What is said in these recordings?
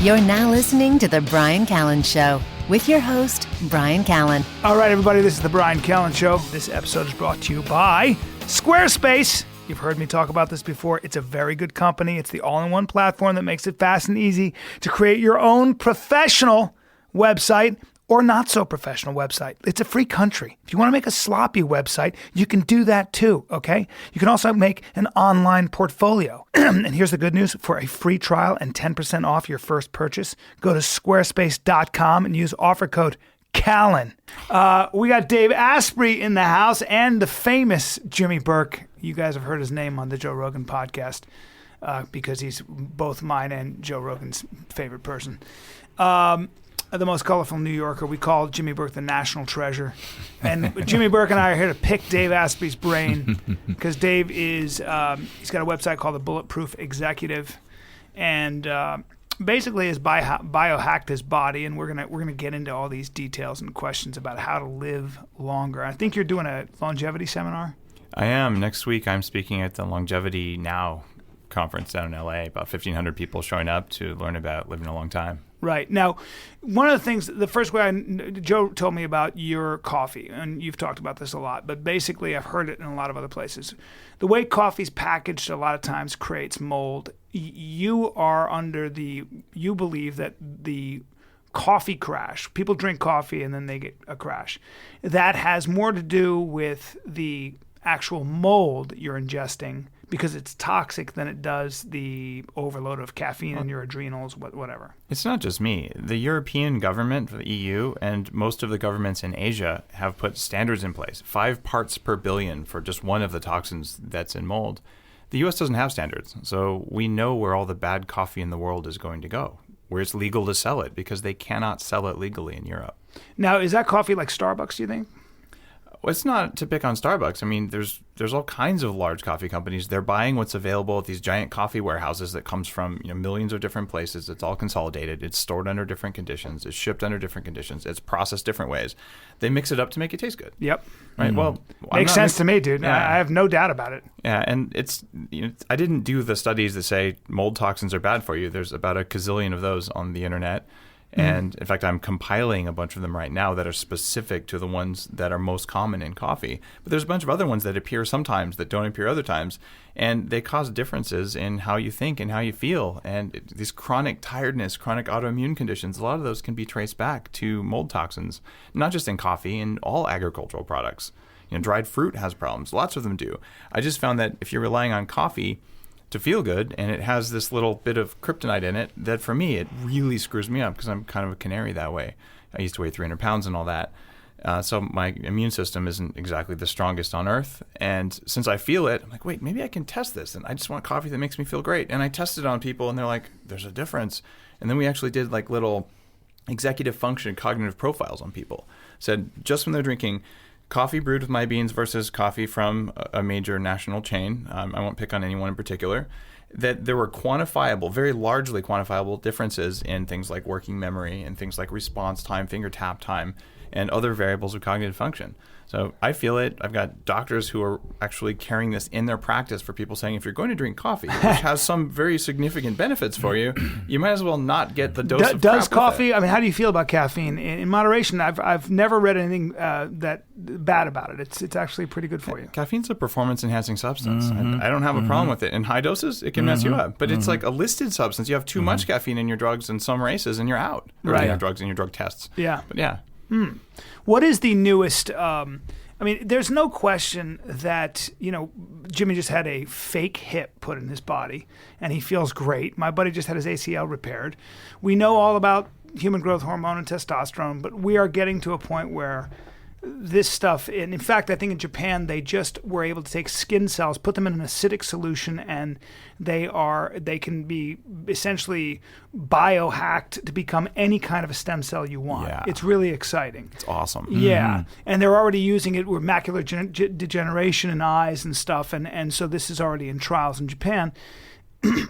You're now listening to The Bryan Callen Show with your host, Bryan Callen. All right, everybody, this is The Bryan Callen Show. This episode is brought to you by Squarespace. You've heard me talk about this before. It's a very good company. It's the all-in-one platform that makes it fast and easy to create your own professional website or not so professional website. It's a free country. If you want to make a sloppy website, you can do that too, okay? You can also make an online portfolio. And here's the good news. For a free trial and 10% off your first purchase, go to squarespace.com and use offer code Callen. We got Dave Asprey in the house and the famous Jimmy Burke. You guys have heard his name on the Joe Rogan podcast because he's both mine and Joe Rogan's favorite person. The most colorful New Yorker. We call Jimmy Burke the national treasure. And Jimmy Burke and I are here to pick Dave Asprey's brain because Dave is, he's got a website called The Bulletproof Executive. And basically has biohacked his body, and we're gonna get into all these details and questions about how to live longer. I think you're doing a longevity seminar. I am. Next week I'm speaking at the Longevity Now conference down in LA. About 1,500 people showing up to learn about living a long time. Right. Now, one of the things, the first way Joe told me about your coffee, and you've talked about this a lot, but basically I've heard it in a lot of other places. The way coffee's packaged a lot of times creates mold. You believe that the coffee crash, people drink coffee and then they get a crash, that has more to do with the actual mold you're ingesting because it's toxic than it does the overload of caffeine in your adrenals, whatever. It's not just me. The European government, the EU, and most of the governments in Asia have put standards in place. 5 parts per billion for just one of the toxins that's in mold. The U.S. doesn't have standards, so we know where all the bad coffee in the world is going to go, where it's legal to sell it, because they cannot sell it legally in Europe. Now, is that coffee like Starbucks, do you think? Well, it's not to pick on Starbucks. I mean, there's all kinds of large coffee companies. They're buying what's available at these giant coffee warehouses that comes from millions of different places. It's all consolidated. It's stored under different conditions. It's shipped under different conditions. It's processed different ways. They mix it up to make it taste good. Yep. Right. Mm-hmm. Well, makes sense to me, dude. Yeah. I have no doubt about it. Yeah, and it's I didn't do the studies that say mold toxins are bad for you. There's about a gazillion of those on the internet. And in fact, I'm compiling a bunch of them right now that are specific to the ones that are most common in coffee. But there's a bunch of other ones that appear sometimes that don't appear other times. And they cause differences in how you think and how you feel. And these chronic tiredness, chronic autoimmune conditions, a lot of those can be traced back to mold toxins, not just in coffee, in all agricultural products. Dried fruit has problems. Lots of them do. I just found that if you're relying on coffee to feel good, and it has this little bit of kryptonite in it, that for me, it really screws me up because I'm kind of a canary that way. I used to weigh 300 pounds and all that. So my immune system isn't exactly the strongest on earth. And since I feel it, I'm like, wait, maybe I can test this. And I just want coffee that makes me feel great. And I tested it on people, and they're like, there's a difference. And then we actually did like little executive function cognitive profiles on people. Said just when they're drinking coffee brewed with my beans versus coffee from a major national chain, I won't pick on anyone in particular, that there were quantifiable, very largely quantifiable differences in things like working memory and things like response time, finger tap time, and other variables of cognitive function. So I feel it. I've got doctors who are actually carrying this in their practice for people saying, if you're going to drink coffee, which has some very significant benefits for you, you might as well not get the dose of crap Does coffee, with it. I mean, how do you feel about caffeine? In moderation, I've never read anything that bad about it. It's actually pretty good for you. Caffeine's a performance-enhancing substance. I don't have a problem with it. In high doses, it can mess you up. But it's like a listed substance. You have too much caffeine in your drugs in some races, and you're out. Or in your drugs and your drug tests. Yeah. But yeah. What is the newest? I mean, there's no question that, Jimmy just had a fake hip put in his body, and he feels great. My buddy just had his ACL repaired. We know all about human growth hormone and testosterone, but we are getting to a point where this stuff, and in fact, I think in Japan, they just were able to take skin cells, put them in an acidic solution, and they can be essentially biohacked to become any kind of a stem cell you want. Yeah. It's really exciting. It's awesome. Yeah. And they're already using it with macular degeneration in eyes and stuff, and so this is already in trials in Japan.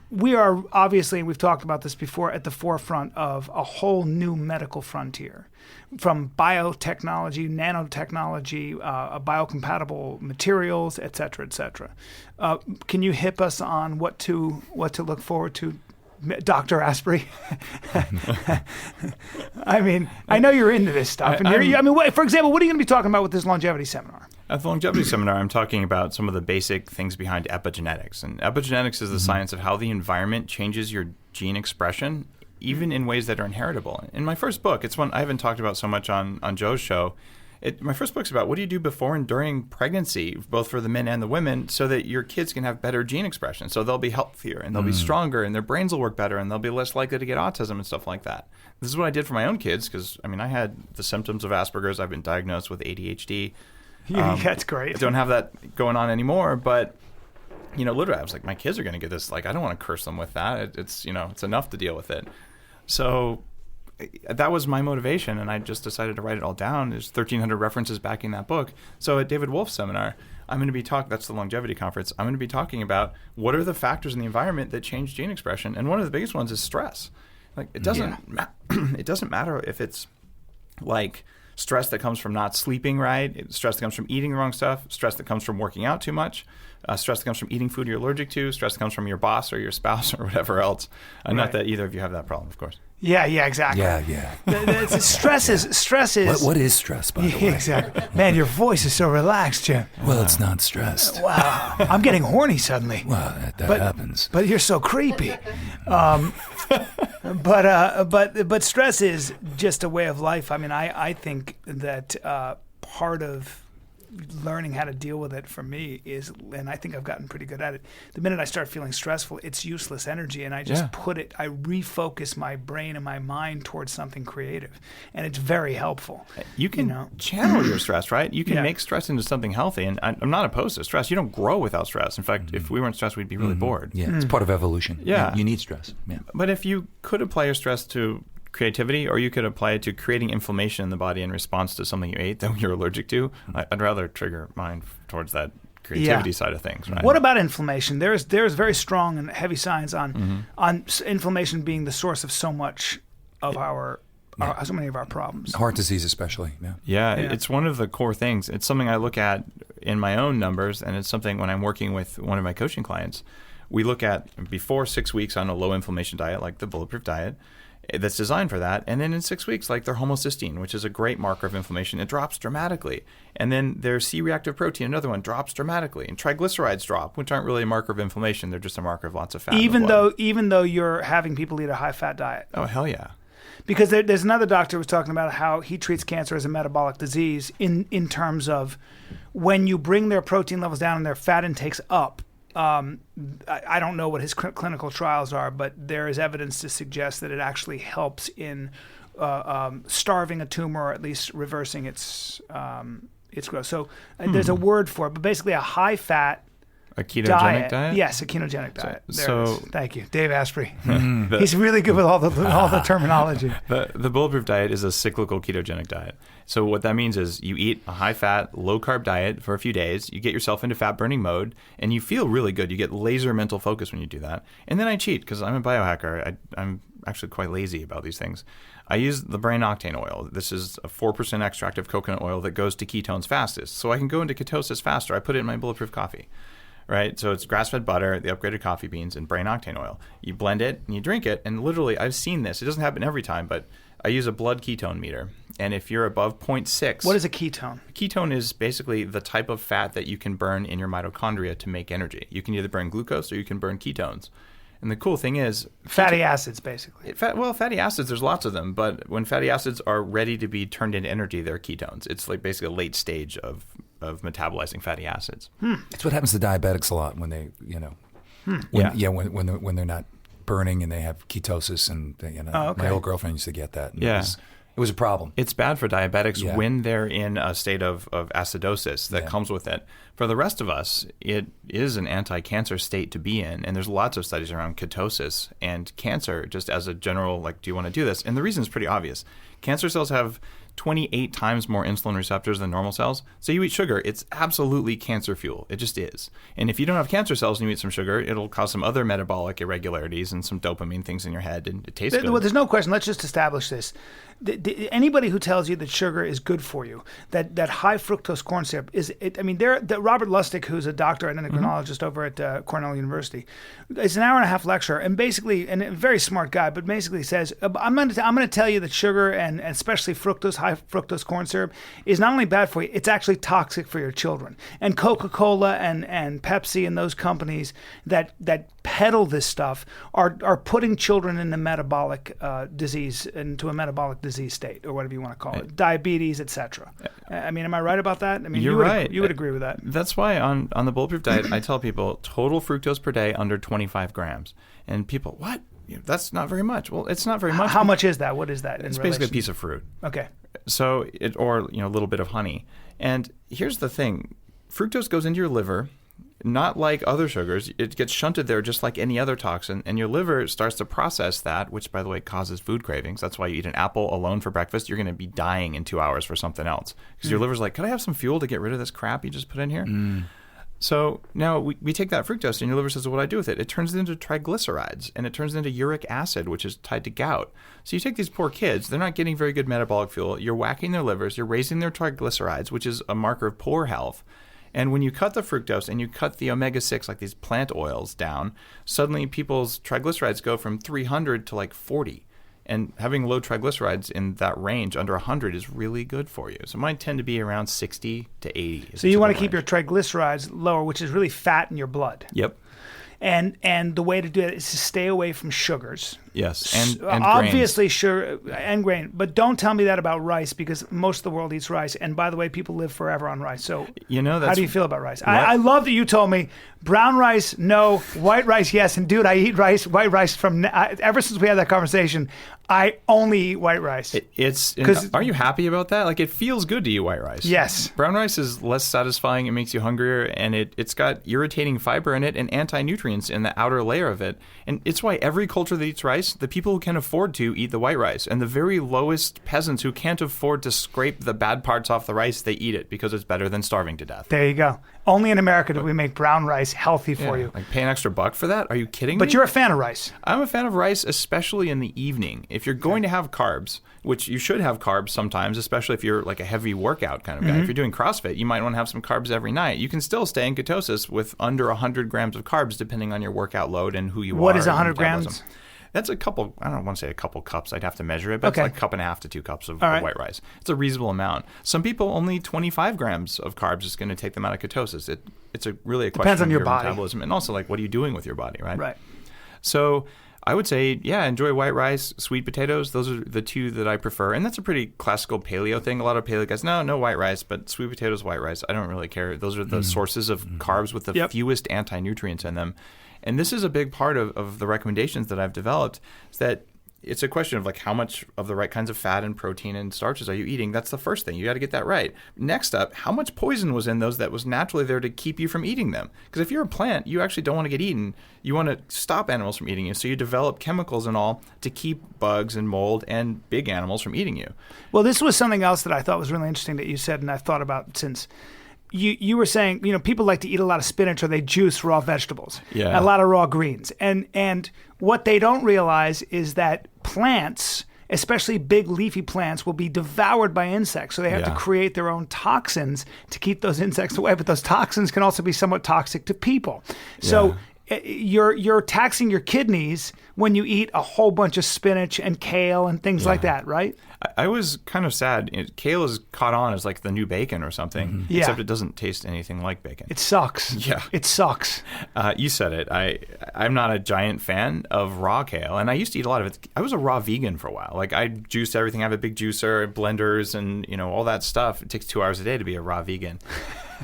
We are obviously, we've talked about this before, at the forefront of a whole new medical frontier, from biotechnology, nanotechnology, biocompatible materials, et cetera, et cetera. Can you hip us on what to look forward to Dr. Asprey. I mean, I know you're into this stuff. For example, what are you going to be talking about with this longevity seminar? At the longevity seminar, I'm talking about some of the basic things behind epigenetics. And epigenetics is the science of how the environment changes your gene expression, even in ways that are inheritable. In my first book, it's one I haven't talked about so much on Joe's show. My first book's about what do you do before and during pregnancy, both for the men and the women, so that your kids can have better gene expression. So they'll be healthier and they'll be stronger and their brains will work better and they'll be less likely to get autism and stuff like that. This is what I did for my own kids because, I had the symptoms of Asperger's. I've been diagnosed with ADHD. That's great. I don't have that going on anymore, but literally I was like, my kids are going to get this. Like, I don't want to curse them with that. It's enough to deal with it. So that was my motivation, and I just decided to write it all down. There's 1,300 references backing that book. So at David Wolf's seminar, I'm going to be that's the longevity conference. I'm going to be talking about what are the factors in the environment that change gene expression, and one of the biggest ones is stress. Like, it doesn't it doesn't matter if it's like stress that comes from not sleeping right, stress that comes from eating the wrong stuff, stress that comes from working out too much, stress that comes from eating food you're allergic to, stress that comes from your boss or your spouse or whatever else. Not that either of you have that problem, of course. Yeah, exactly. Yeah. Stress is. What is stress, by the way? Exactly. Man, your voice is so relaxed, Jim. Well, it's not stressed. Wow, I'm getting horny suddenly. Well, that happens. But you're so creepy. But stress is just a way of life. I think that part of learning how to deal with it for me is, and I think I've gotten pretty good at it, the minute I start feeling stressful, it's useless energy, and I just I refocus my brain and my mind towards something creative, and it's very helpful. You can channel your stress, right? You can make stress into something healthy, and I'm not opposed to stress. You don't grow without stress. In fact, if we weren't stressed, we'd be really bored. Yeah, it's part of evolution. Yeah. You need stress. Yeah. But if you could apply your stress to creativity, or you could apply it to creating inflammation in the body in response to something you ate that you're allergic to, I'd rather trigger mine towards that creativity side of things. Right? What about inflammation? There's very strong and heavy science on inflammation being the source of so much of so many of our problems. Heart disease especially. Yeah, it's one of the core things. It's something I look at in my own numbers, and it's something when I'm working with one of my coaching clients, we look at before 6 weeks on a low inflammation diet like the Bulletproof diet, that's designed for that. And then in 6 weeks, like their homocysteine, which is a great marker of inflammation, it drops dramatically. And then their C-reactive protein, another one, drops dramatically. And triglycerides drop, which aren't really a marker of inflammation. They're just a marker of lots of fat. Even though you're having people eat a high-fat diet. Oh, hell yeah. Because there's another doctor who was talking about how he treats cancer as a metabolic disease in terms of when you bring their protein levels down and their fat intakes up. I don't know what his clinical trials are, but there is evidence to suggest that it actually helps in starving a tumor, or at least reversing its growth. So there's a word for it, but basically a high-fat A ketogenic diet? Yes, a ketogenic diet. So it is. Thank you. Dave Asprey. He's really good with all the terminology. The Bulletproof diet is a cyclical ketogenic diet. So what that means is you eat a high-fat, low-carb diet for a few days, you get yourself into fat-burning mode, and you feel really good. You get laser mental focus when you do that. And then I cheat because I'm a biohacker. I'm actually quite lazy about these things. I use the Bryan octane oil. This is a 4% extract of coconut oil that goes to ketones fastest. So I can go into ketosis faster. I put it in my Bulletproof coffee. Right, so it's grass-fed butter, the upgraded coffee beans, and Bryan octane oil. You blend it and you drink it, and literally, I've seen this. It doesn't happen every time, but I use a blood ketone meter, and if you're above 0.6, what is a ketone? A ketone is basically the type of fat that you can burn in your mitochondria to make energy. You can either burn glucose or you can burn ketones. And the cool thing is... Fatty acids, basically. Fatty acids, there's lots of them, but when fatty acids are ready to be turned into energy, they're ketones. It's like basically a late stage of metabolizing fatty acids. It's what happens to diabetics a lot when they, when they're not burning and they have ketosis, and my old girlfriend used to get that. It was a problem. It's bad for diabetics when they're in a state of acidosis that comes with it. For the rest of us, it is an anti-cancer state to be in, and there's lots of studies around ketosis and cancer just as a general, do you want to do this? And the reason is pretty obvious. Cancer cells have 28 times more insulin receptors than normal cells. So you eat sugar, it's absolutely cancer fuel. It just is. And if you don't have cancer cells and you eat some sugar, it'll cause some other metabolic irregularities and some dopamine things in your head, and it tastes good. Well, there's no question. Let's just establish this. Anybody who tells you that sugar is good for you, that high fructose corn syrup Robert Lustig, who's a doctor and endocrinologist over at Cornell University, is an hour and a half lecture, and basically, and a very smart guy, but basically says, I'm going to tell you that sugar and especially high fructose corn syrup is not only bad for you, it's actually toxic for your children. And Coca-Cola and Pepsi and those companies that peddle this stuff are putting children into metabolic disease, into a metabolic disease state, or whatever you want to call it, diabetes, etc. I mean, am I right about that? I mean, you're right. You would agree with that. That's why on the Bulletproof diet, I tell people total fructose per day under 25 grams. And people, what? That's not very much. Well, it's not very much. How much is that? What is that? It's basically a piece of fruit. Okay. So or a little bit of honey. And here's the thing: fructose goes into your liver. Not like other sugars. It gets shunted there just like any other toxin, and your liver starts to process that, which, by the way, causes food cravings. That's why you eat an apple alone for breakfast. You're going to be dying in 2 hours for something else because your liver's like, could I have some fuel to get rid of this crap you just put in here? So now we take that fructose, and your liver says, well, what do I do with it? It turns it into triglycerides, and it turns it into uric acid, which is tied to gout. So you take these poor kids, they're not getting very good metabolic fuel. You're whacking their livers. You're raising their triglycerides, which is a marker of poor health. And when you cut the fructose and you cut the omega-6, like these plant oils, down, suddenly people's triglycerides go from 300 to like 40. And having low triglycerides in that range, under 100, is really good for you. So mine tend to be around 60 to 80. So you want to keep your triglycerides lower, which is really fat in your blood. Yep. And the way to do it is to stay away from sugars. Yes, and obviously grains. Sugar and grain, but don't tell me that about rice, because most of the world eats rice. And by the way, people live forever on rice. So how do you feel about rice? I love that you told me brown rice, no, white rice, yes. And dude, I eat white rice from ever since we had that conversation. I only eat white rice. Are you happy about that? Like, it feels good to eat white rice. Yes. Brown rice is less satisfying. It makes you hungrier, and it's got irritating fiber in it and anti-nutrients in the outer layer of it. And it's why every culture that eats rice, the people who can afford to eat the white rice, and the very lowest peasants who can't afford to scrape the bad parts off the rice, they eat it because it's better than starving to death. There you go. Only in America do we make brown rice healthy for you. Like, pay an extra $1 for that? Are you kidding me? But you're a fan of rice. I'm a fan of rice, especially in the evening. If you're going to have carbs, which you should have carbs sometimes, especially if you're like a heavy workout kind of guy. If you're doing CrossFit, you might want to have some carbs every night. You can still stay in ketosis with under 100 grams of carbs, depending on your workout load and who you are. What is 100 grams? That's a couple, I don't want to say a couple cups. I'd have to measure it, but it's like 1.5 to 2 cups of white rice. It's a reasonable amount. Some people, only 25 grams of carbs is going to take them out of ketosis. It's really a question Depends on of your your body. metabolism, and also like what are you doing with your body, right? Right. So I would say, enjoy white rice, sweet potatoes. Those are the two that I prefer. And that's a pretty classical paleo thing. A lot of paleo guys, no white rice, but sweet potatoes, white rice, I don't really care. Those are the sources of carbs with the fewest anti-nutrients in them. And this is a big part of the recommendations that I've developed, is that it's a question of like how much of the right kinds of fat and protein and starches are you eating. That's the first thing. You got to get that right. Next up, how much poison was in those that was naturally there to keep you from eating them? Because if you're a plant, you actually don't want to get eaten. You want to stop animals from eating you. So you develop chemicals and all to keep bugs and mold and big animals from eating you. Well, this was something else that I thought was really interesting that you said, and I've thought about since. You were saying, people like to eat a lot of spinach, or they juice raw vegetables, a lot of raw greens. And what they don't realize is that plants, especially big leafy plants, will be devoured by insects. So they have to create their own toxins to keep those insects away. But those toxins can also be somewhat toxic to people. So you're taxing your kidneys when you eat a whole bunch of spinach and kale and things like that, right? I was kind of sad. Kale is caught on as like the new bacon or something, except it doesn't taste anything like bacon. It sucks. Yeah. It sucks. You said it. I'm not a giant fan of raw kale, and I used to eat a lot of it. I was a raw vegan for a while. Like, I juiced everything. I have a big juicer, blenders, and all that stuff. It takes 2 hours a day to be a raw vegan.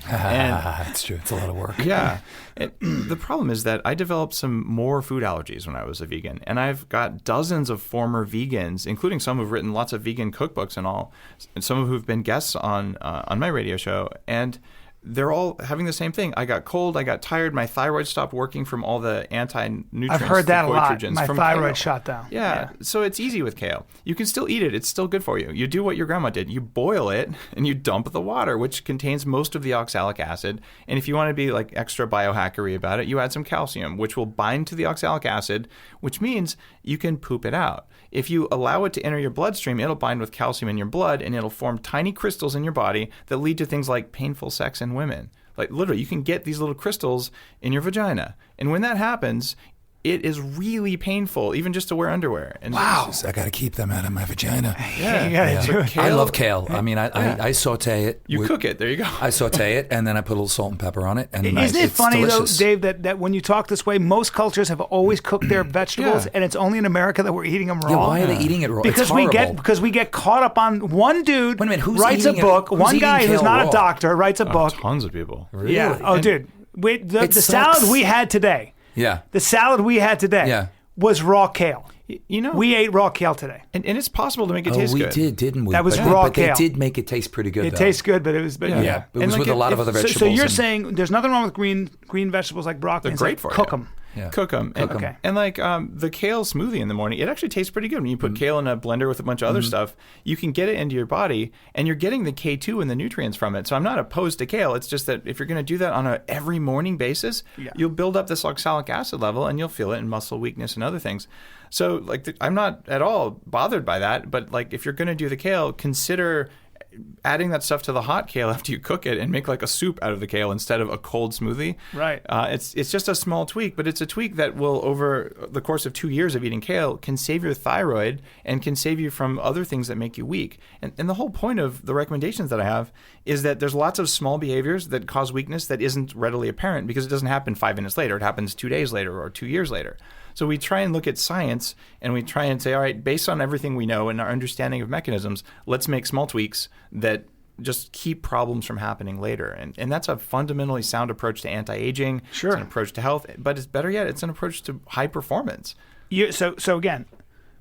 That's true. It's a lot of work. Yeah. The problem is that I developed some more food allergies when I was a vegan, and I've got dozens of former vegans, including some who've written lots of vegan cookbooks and all, and some who've been guests on my radio show, and they're all having the same thing. I got cold, I got tired, my thyroid stopped working from all the anti-nutrients. I've heard that a lot. From My thyroid kale. shot down. Yeah, so it's easy with kale. You can still eat it. It's still good for you. You do what your grandma did. You boil it and you dump the water, which contains most of the oxalic acid. And if you want to be like extra biohackery about it, you add some calcium, which will bind to the oxalic acid, which means you can poop it out. If you allow it to enter your bloodstream, it'll bind with calcium in your blood and it'll form tiny crystals in your body that lead to things like painful sex in women. Like literally, you can get these little crystals in your vagina. And when that happens, it is really painful, even just to wear underwear. And wow. I got to keep them out of my vagina. Yeah, you got to do it. Kale, I love kale. I mean, I saute it. You cook it. There you go. I saute it, and then I put a little salt and pepper on it. And Isn't it funny, delicious. though, Dave, that when you talk this way, most cultures have always cooked their vegetables, and it's only in America that we're eating them raw. Yeah, why are they eating it raw? Because we get caught up on one dude Wait a minute, who's writes a eating book, it? Who's one guy eating who's kale not raw? a doctor writes a book. Tons of people. Really? Yeah. Oh, dude. The salad we had today. Yeah. The salad we had today was raw kale. You know, we ate raw kale today. And it's possible to make it taste good. We did, didn't we? That was but, raw but kale. they did make it taste pretty good. It tastes good, but it was, yeah. It was with a lot of other vegetables. So you're saying there's nothing wrong with green vegetables like broccoli. They're great for cook you. them. Yeah. Cook them. Okay. And like the kale smoothie in the morning, it actually tastes pretty good. When you put kale in a blender with a bunch of other stuff, you can get it into your body, and you're getting the K2 and the nutrients from it. So I'm not opposed to kale. It's just that if you're going to do that on a every morning basis, you'll build up this oxalic acid level, and you'll feel it in muscle weakness and other things. So like I'm not at all bothered by that. But like if you're going to do the kale, consider adding that stuff to the hot kale after you cook it and make like a soup out of the kale instead of a cold smoothie. Right. It's just a small tweak, but it's a tweak that will, over the course of 2 years of eating kale, can save your thyroid and can save you from other things that make you weak. And the whole point of the recommendations that I have is that there's lots of small behaviors that cause weakness that isn't readily apparent because it doesn't happen 5 minutes later. It happens 2 days later or 2 years later. So we try and look at science and we try and say, all right, based on everything we know and our understanding of mechanisms, let's make small tweaks that just keep problems from happening later. And that's a fundamentally sound approach to anti-aging. Sure. It's an approach to health, but it's better yet, it's an approach to high performance. So again,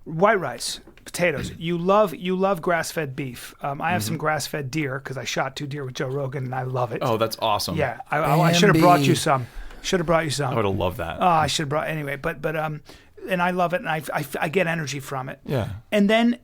white rice, potatoes. You love grass-fed beef. I have some grass-fed deer because I shot 2 deer with Joe Rogan and I love it. Oh, that's awesome. Yeah, I should have brought you some. I would have loved that. Oh, I should have brought anyway. But and I love it, and I get energy from it. Yeah. And then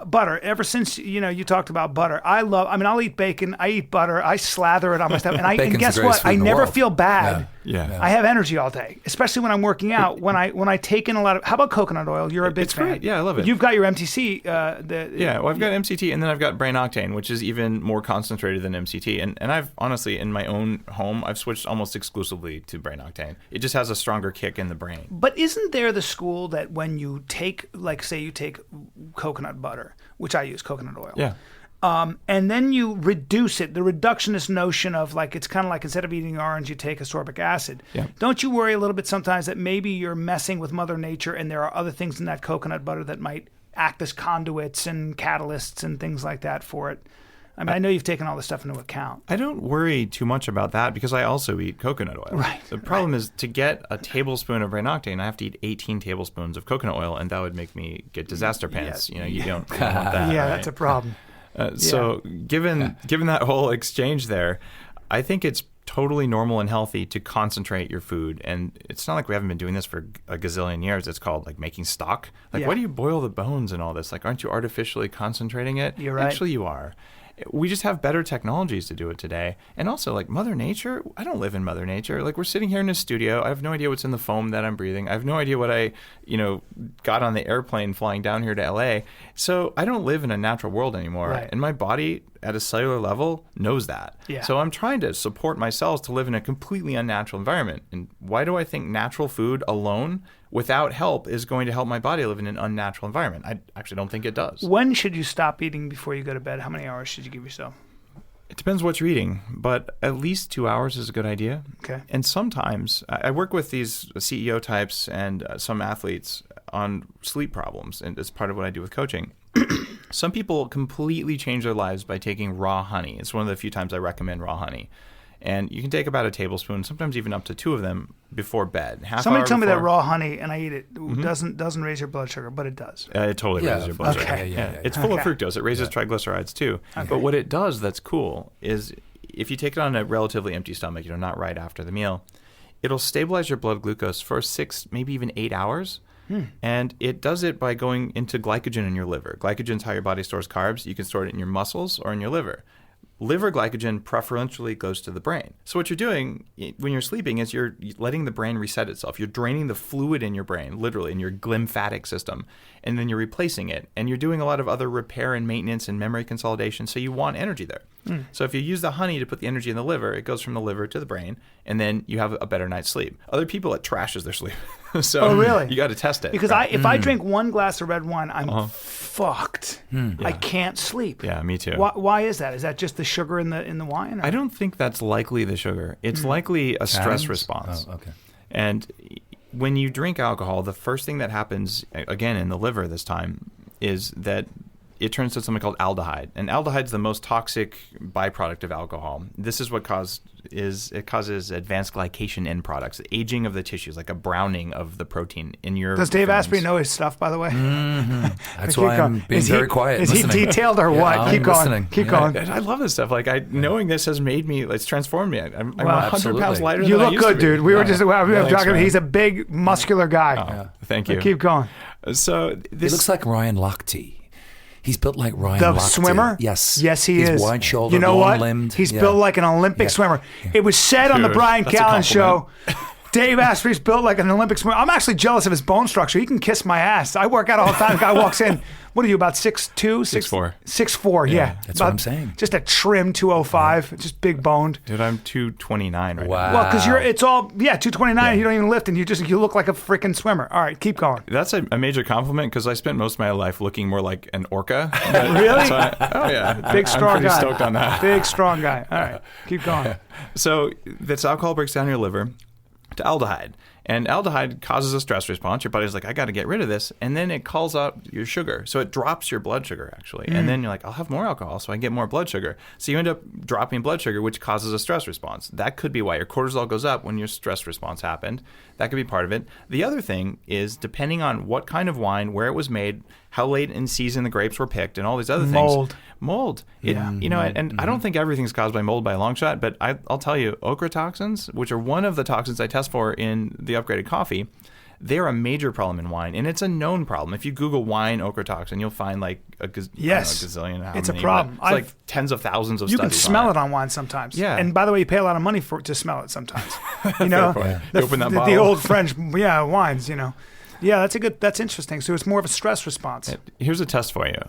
butter. Ever since you talked about butter, I'll eat bacon. I eat butter. I slather it on my stuff, and guess what? I never feel bad. Yeah. I have energy all day, especially when I'm working out. When I take in a lot of. How about coconut oil? You're a big fan. Great. Yeah, I love it. You've got your MTC. Well, I've got MCT, and then I've got brain octane, which is even more concentrated than MCT. And I've honestly, in my own home, I've switched almost exclusively to brain octane. It just has a stronger kick in the brain. But isn't there the school that when you take, like, say you take coconut butter, which I use coconut oil. Yeah. And then you reduce it, the reductionist notion of like, it's kind of like instead of eating orange, you take ascorbic acid. Yeah. Don't you worry a little bit sometimes that maybe you're messing with Mother Nature and there are other things in that coconut butter that might act as conduits and catalysts and things like that for it? I mean, I know you've taken all this stuff into account. I don't worry too much about that because I also eat coconut oil. Right. The problem is to get a tablespoon of brain octane, I have to eat 18 tablespoons of coconut oil, and that would make me get disaster pants. Yeah. You don't want that. Yeah, right? that's a problem. So given that whole exchange there, I think it's totally normal and healthy to concentrate your food. And it's not like we haven't been doing this for a gazillion years. It's called like making stock. Like, why do you boil the bones and all this? Like, aren't you artificially concentrating it? You're right. Actually, you are. We just have better technologies to do it today. And also, like, Mother Nature, I don't live in Mother Nature. Like, we're sitting here in a studio. I have no idea what's in the foam that I'm breathing. I have no idea what I, got on the airplane flying down here to LA. So I don't live in a natural world anymore. Right. And my body, at a cellular level, knows that. Yeah. So I'm trying to support my cells to live in a completely unnatural environment. And why do I think natural food alone, without help, is going to help my body live in an unnatural environment? I actually don't think it does. When should you stop eating before you go to bed? How many hours should you give yourself? It depends what you're eating, but at least 2 hours is a good idea. Okay. And sometimes I work with these CEO types and some athletes on sleep problems, and it's part of what I do with coaching. Some people completely change their lives by taking raw honey. It's one of the few times I recommend raw honey. And you can take about a tablespoon, sometimes even up to 2 of them before bed. Somebody told me that raw honey, and I eat it, doesn't raise your blood sugar, but it does. It totally raises your blood sugar. It's full of fructose. It raises triglycerides too. Okay. But what it does that's cool is if you take it on a relatively empty stomach, not right after the meal, it'll stabilize your blood glucose for 6, maybe even 8 hours. And it does it by going into glycogen in your liver. Glycogen is how your body stores carbs. You can store it in your muscles or in your liver. Liver glycogen preferentially goes to the brain. So what you're doing when you're sleeping is you're letting the brain reset itself. You're draining the fluid in your brain, literally, in your lymphatic system, and then you're replacing it. And you're doing a lot of other repair and maintenance and memory consolidation, so you want energy there. So if you use the honey to put the energy in the liver, it goes from the liver to the brain, and then you have a better night's sleep. Other people, it trashes their sleep. So really? You got to test it. Because if I drink 1 glass of red wine, I'm fucked. I can't sleep. Yeah, me too. Why is that? Is that just the sugar in the wine? Or? I don't think that's likely the sugar. It's likely a stress response. Oh, okay. And when you drink alcohol, the first thing that happens, again in the liver this time, is that it turns to something called aldehyde. And aldehyde is the most toxic byproduct of alcohol. This is what causes advanced glycation end products, the aging of the tissues, like a browning of the protein in your Does Dave veins. Asprey know his stuff, by the way? That's why I'm being very quiet. Is he detailed or what? I'm Keep going. listening. Keep going. I love this stuff. Like knowing this has made me, it's transformed me. I'm 100 absolutely. pounds lighter You than I look used good, to be. dude. We were Thanks, talking. man. He's a big, muscular guy. Thank you. But keep going. So this He looks like Ryan Lochte. He's built like Ryan The Lochte. swimmer? Yes. Yes, he is. He's wide-shouldered, You know what? long-limbed. He's built like an Olympic swimmer. It was said on the Dude, Bryan that's a Callen show, compliment. Dave Asprey's built like an Olympic swimmer. I'm actually jealous of his bone structure. He can kiss my ass. I work out all the time. The guy walks in. What are you, about 6'2"? 6'4". 6'4", yeah. That's what I'm saying. Just a trim 205, just big boned. Dude, I'm 229 right Wow. now. Well, because it's all 229. You don't even lift, and you look like a freaking swimmer. All right, keep going. That's a major compliment because I spent most of my life looking more like an orca. Really? So yeah. Big strong I'm pretty guy. stoked on that. Big strong guy. All right, keep going. So this alcohol breaks down your liver to aldehyde. And aldehyde causes a stress response. Your body's like, I got to get rid of this. And then it calls out your sugar. So it drops your blood sugar, actually. And then you're like, I'll have more alcohol so I can get more blood sugar. So you end up dropping blood sugar, which causes a stress response. That could be why your cortisol goes up when your stress response happened. That could be part of it. The other thing is, depending on what kind of wine, where it was made, how late in season the grapes were picked, and all these other things. Mold. And I don't think everything's caused by mold by a long shot, but I'll tell you, okra toxins, which are one of the toxins I test for in the upgraded coffee, they're a major problem in wine, and it's a known problem. If you Google wine okra toxin, you'll find like a gazillion. It's a problem. It's like tens of thousands of You studies. can smell it on wine sometimes. Yeah. And by the way, you pay a lot of money to smell it sometimes. You know, You open that the bottle. old French, wines. You know. Yeah, that's interesting. So it's more of a stress response. Here's a test for you.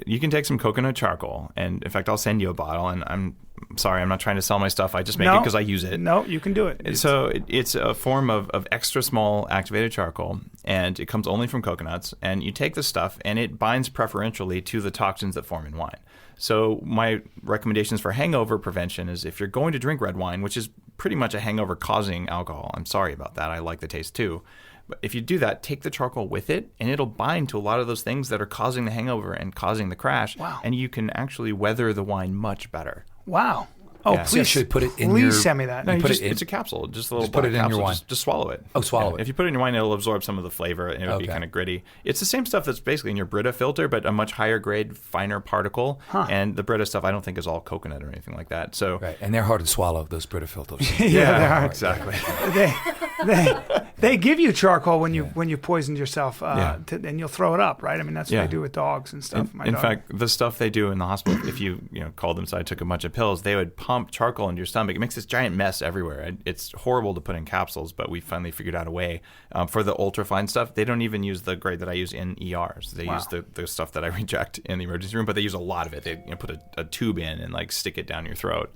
You can take some coconut charcoal, and in fact, I'll send you a bottle. And I'm sorry, I'm not trying to sell my stuff. I just make it because I use it. No, you can do it. So it's a form of extra small activated charcoal, and it comes only from coconuts. And you take this stuff, and it binds preferentially to the toxins that form in wine. So my recommendations for hangover prevention is if you're going to drink red wine, which is pretty much a hangover-causing alcohol. I'm sorry about that. I like the taste too. But if you do that, take the charcoal with it, and it'll bind to a lot of those things that are causing the hangover and causing the crash. Wow. And you can actually weather the wine much better. Wow. Oh, Yeah. So you should put it in please your... send me that. No, put just, it in- it's a capsule, just a little put black it in your capsule. wine. Just swallow it. Oh, swallow it. If you put it in your wine, it'll absorb some of the flavor, and it'll be kind of gritty. It's the same stuff that's basically in your Brita filter, but a much higher grade, finer particle. And the Brita stuff, I don't think is all coconut or anything like that. So Right, and they're hard to swallow, those Brita filters. Yeah, they are. exactly. They give you charcoal when you poisoned yourself, and you'll throw it up, right? I mean, that's what Yeah. they do with dogs and stuff. In fact, the stuff they do in the hospital, if you called them inside, took a bunch of pills, they would pump charcoal into your stomach. It makes this giant mess everywhere. It's horrible to put in capsules, but we finally figured out a way. For the ultra-fine stuff, they don't even use the grade that I use in ERs. They use the stuff that I reject in the emergency room, but they use a lot of it. They put a tube in and like stick it down your throat.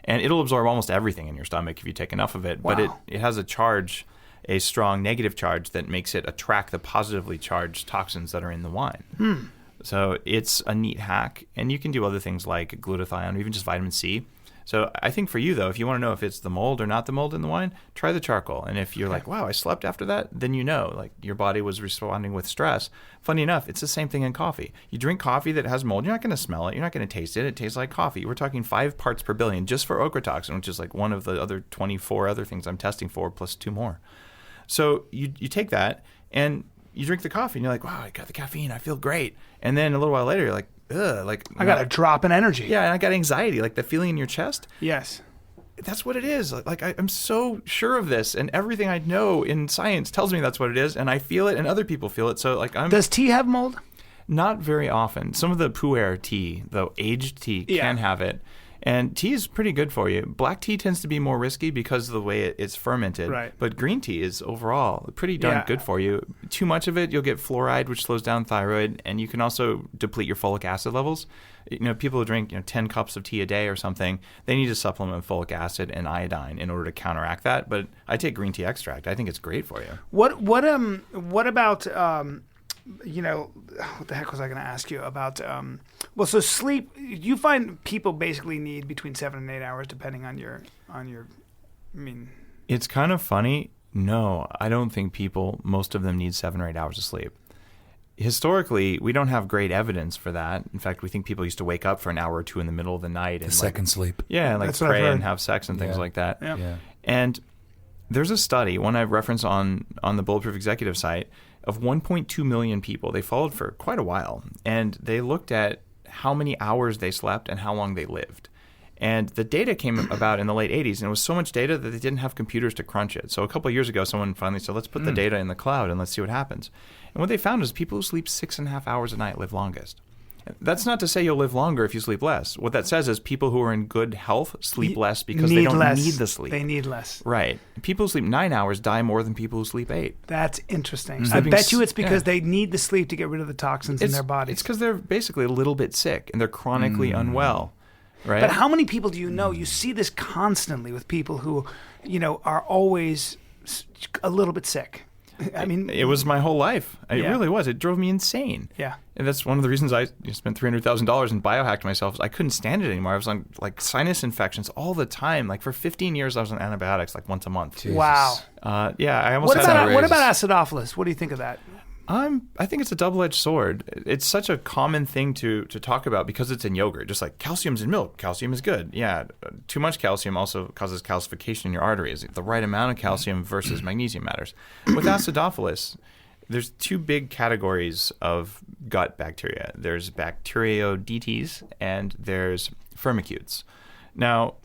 And it'll absorb almost everything in your stomach if you take enough of it. Wow. But it has a charge, a strong negative charge that makes it attract the positively charged toxins that are in the wine. So it's a neat hack. And you can do other things like glutathione or even just vitamin C. So I think for you, though, if you want to know if it's the mold or not the mold in the wine, try the charcoal. And if you're like, wow, I slept after that, then you know, like your body was responding with stress. Funny enough, it's the same thing in coffee. You drink coffee that has mold, you're not going to smell it. You're not going to taste it. It tastes like coffee. We're talking 5 parts per billion just for ochratoxin, which is like one of the other 24 other things I'm testing for, plus 2 more. So you take that and you drink the coffee and you're like, wow, I got the caffeine. I feel great. And then a little while later, you're like, ugh, like I got a drop in energy. Yeah, and I got anxiety, like the feeling in your chest. Yes. That's what it is. Like I'm so sure of this, and everything I know in science tells me that's what it is, and I feel it, and other people feel it. So like Does tea have mold? Not very often. Some of the pu'er tea, the aged tea, can have it. And tea is pretty good for you. Black tea tends to be more risky because of the way it's fermented. Right. But green tea is overall pretty darn good for you. Too much of it, you'll get fluoride, which slows down thyroid, and you can also deplete your folic acid levels. You know, people who drink 10 cups of tea a day or something, they need to supplement folic acid and iodine in order to counteract that. But I take green tea extract. I think it's great for you. What about what the heck was I going to ask you about? So sleep. You find people basically need between 7 and 8 hours, depending on your. It's kind of funny. No, I don't think most of them need 7 or 8 hours of sleep. Historically, we don't have great evidence for that. In fact, we think people used to wake up for an hour or 2 in the middle of the night and second sleep. Yeah, and That's pray and have sex and things like that. Yeah. And there's a study, one I reference on the Bulletproof Executive site, of 1.2 million people. They followed for quite a while, and they looked at how many hours they slept and how long they lived. And the data came about in the late 80s, and it was so much data that they didn't have computers to crunch it. So a couple of years ago, someone finally said, let's put the data in the cloud and let's see what happens. And what they found is people who sleep 6.5 hours a night live longest. That's not to say you'll live longer if you sleep less. What that says is people who are in good health sleep less because they don't need the sleep. They need less. Right. People who sleep 9 hours die more than people who sleep 8. That's interesting. I bet you it's because they need the sleep to get rid of the toxins in their bodies. It's because they're basically a little bit sick and they're chronically unwell. Right? But how many people do you know? You see this constantly with people who, are always a little bit sick. I mean, it was my whole life. It really was. It drove me insane. Yeah. And that's one of the reasons I spent $300,000 and biohacked myself. I couldn't stand it anymore. I was on sinus infections all the time. For 15 years, I was on antibiotics once a month. Jesus. Wow. I almost What about acidophilus? What do you think of that? I think it's a double-edged sword. It's such a common thing to talk about because it's in yogurt. Just like calcium's in milk. Calcium is good. Yeah, too much calcium also causes calcification in your arteries. The right amount of calcium versus magnesium matters. With acidophilus, there's 2 big categories of gut bacteria. There's Bacteroidetes and there's Firmicutes. Now,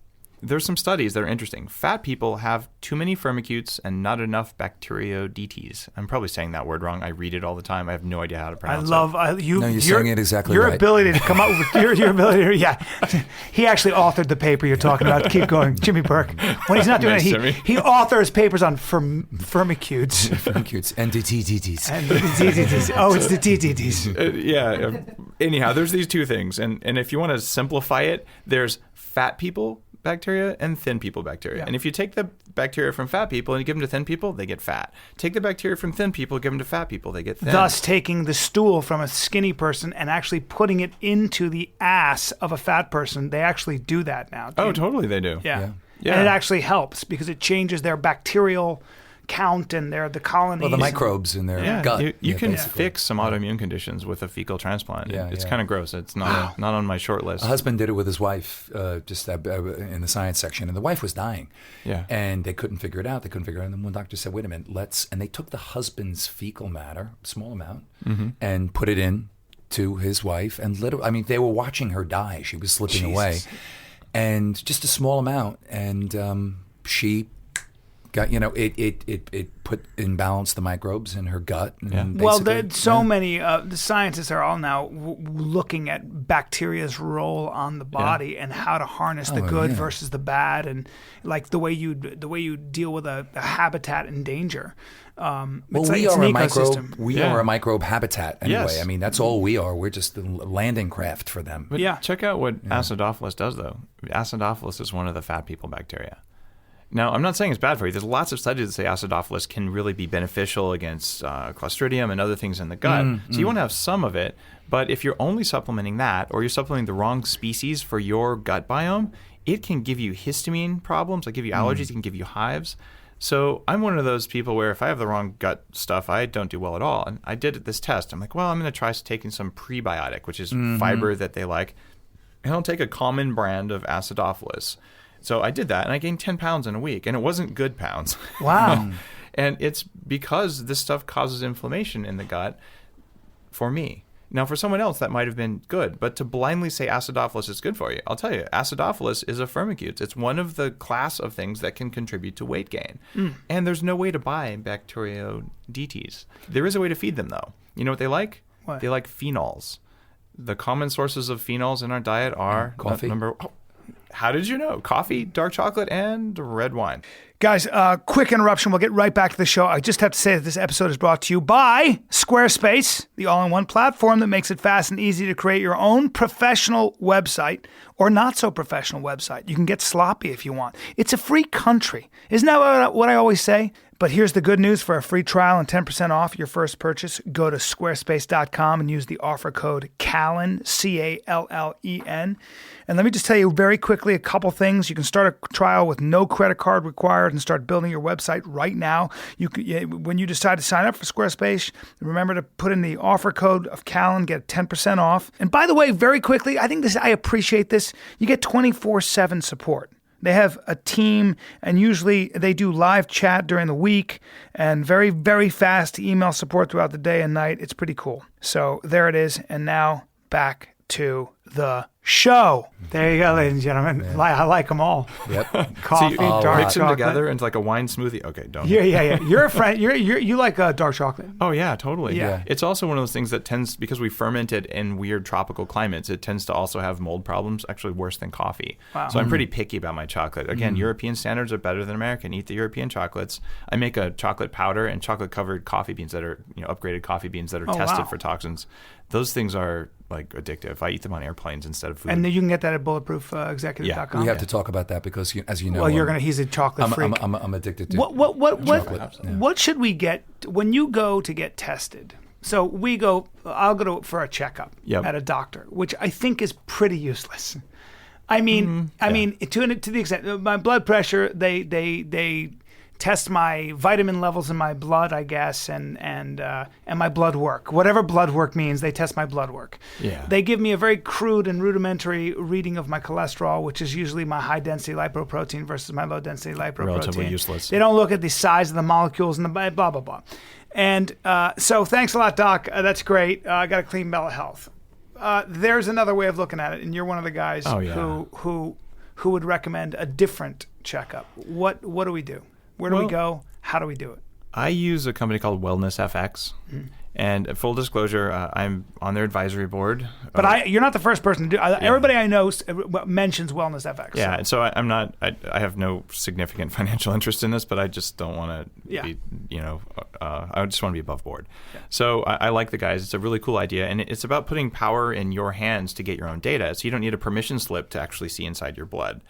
there's some studies that are interesting. Fat people have too many Firmicutes and not enough Bacteroidetes. I'm probably saying that word wrong. I read it all the time. I have no idea how to pronounce it. You're saying it exactly your right. Your ability to come up with your ability. Yeah, he actually authored the paper you're talking about. Keep going, Jimmy Burke. When he's not doing it, he authors papers on Firmicutes. Firmicutes and DTTs. Oh, it's the DTTs. Anyhow, there's these 2 things, and if you want to simplify it, there's fat people bacteria and thin people bacteria. Yeah. And if you take the bacteria from fat people and you give them to thin people, they get fat. Take the bacteria from thin people, give them to fat people, they get thin. Thus, taking the stool from a skinny person and actually putting it into the ass of a fat person, they actually do that now. Totally they do. Yeah. And it actually helps because it changes their bacterial count and the colonies. Well, the microbes in their gut. You can fix some autoimmune conditions with a fecal transplant. It's kind of gross. It's not on my short list. A husband did it with his wife just in the science section, and the wife was dying. Yeah. And they couldn't figure it out. And then one doctor said, wait a minute, and they took the husband's fecal matter, small amount, and put it in to his wife. And they were watching her die. She was slipping away. And just a small amount. And she got, it put in balance the microbes in her gut. And many the scientists are all now looking at bacteria's role on the body and how to harness the good versus the bad, and the way you deal with a habitat in danger. We are a microbe. We are a microbe habitat anyway. Yes. I mean, that's all we are. We're just the landing craft for them. But check out what acidophilus does, though. Acidophilus is one of the fat people bacteria. Now, I'm not saying it's bad for you. There's lots of studies that say acidophilus can really be beneficial against Clostridium and other things in the gut. So you want to have some of it. But if you're only supplementing that, or you're supplementing the wrong species for your gut biome, it can give you histamine problems, like give you allergies, it can give you hives. So I'm one of those people where if I have the wrong gut stuff, I don't do well at all. And I did this test. I'm like, well, I'm going to try taking some prebiotic, which is fiber that they like. And I'll take a common brand of acidophilus. So I did that, and I gained 10 pounds in a week, and it wasn't good pounds. Wow. And it's because this stuff causes inflammation in the gut for me. Now, for someone else, that might have been good. But to blindly say acidophilus is good for you, I'll tell you, acidophilus is a firmicutes. It's one of the class of things that can contribute to weight gain. And there's no way to buy Bacteroidetes. There is a way to feed them, though. You know what they like? What? They like phenols. The common sources of phenols in our diet are... Coffee? How did you know? Coffee, dark chocolate, and red wine. Guys, quick interruption. We'll get right back to the show. I just have to say that this episode is brought to you by Squarespace, the all-in-one platform that makes it fast and easy to create your own professional website or not so professional website. You can get sloppy if you want. It's a free country. Isn't that what I always say? But here's the good news. For a free trial and 10% off your first purchase, go to squarespace.com and use the offer code CALLEN, CALLEN. And let me just tell you very quickly a couple things. You can start a trial with no credit card required and start building your website right now. When you decide to sign up for Squarespace, remember to put in the offer code of CALLEN, get 10% off. And by the way, very quickly, I appreciate this. You get 24/7 support. They have a team, and usually they do live chat during the week and very, very fast email support throughout the day and night. It's pretty cool. So there it is. And now back to the show. There you go, ladies and gentlemen. Yeah. I like them all. Yep. Coffee, So you dark mix them chocolate. together into like a wine smoothie. Okay, don't. Yeah. You're a friend. You like dark chocolate. Oh, yeah, totally. Yeah. It's also one of those things that tends, because we ferment it in weird tropical climates, it tends to also have mold problems, actually worse than coffee. Wow. So I'm pretty picky about my chocolate. Again, European standards are better than American. Eat the European chocolates. I make a chocolate powder and chocolate-covered coffee beans that are, upgraded coffee beans that are tested wow. for toxins. Those things are like addictive. I eat them on airplanes instead of food. And then you can get that at bulletproofexecutive.com. We have to talk about that because, as you know, Well, he's a chocolate freak. I'm addicted to What what should we get when you go to get tested? So I'll go for a checkup at a doctor, which I think is pretty useless. I mean, to the extent my blood pressure, they test my vitamin levels in my blood, I guess, and my blood work. Whatever blood work means, they test my blood work. Yeah. They give me a very crude and rudimentary reading of my cholesterol, which is usually my high-density lipoprotein versus my low-density lipoprotein. Relatively useless. They don't look at the size of the molecules and the blah, blah, blah. And so thanks a lot, Doc. That's great. I got a clean bill of health. There's another way of looking at it, and you're one of the guys who would recommend a different checkup. What do we do? Where do we go? How do we do it? I use a company called Wellness FX. And full disclosure, I'm on their advisory board. But you're not the first person to do. Everybody I know mentions Wellness FX. Yeah, so I'm not. I have no significant financial interest in this, but I just don't want to be. I just want to be above board. Yeah. So I like the guys. It's a really cool idea, and it's about putting power in your hands to get your own data. So you don't need a permission slip to actually see inside your blood.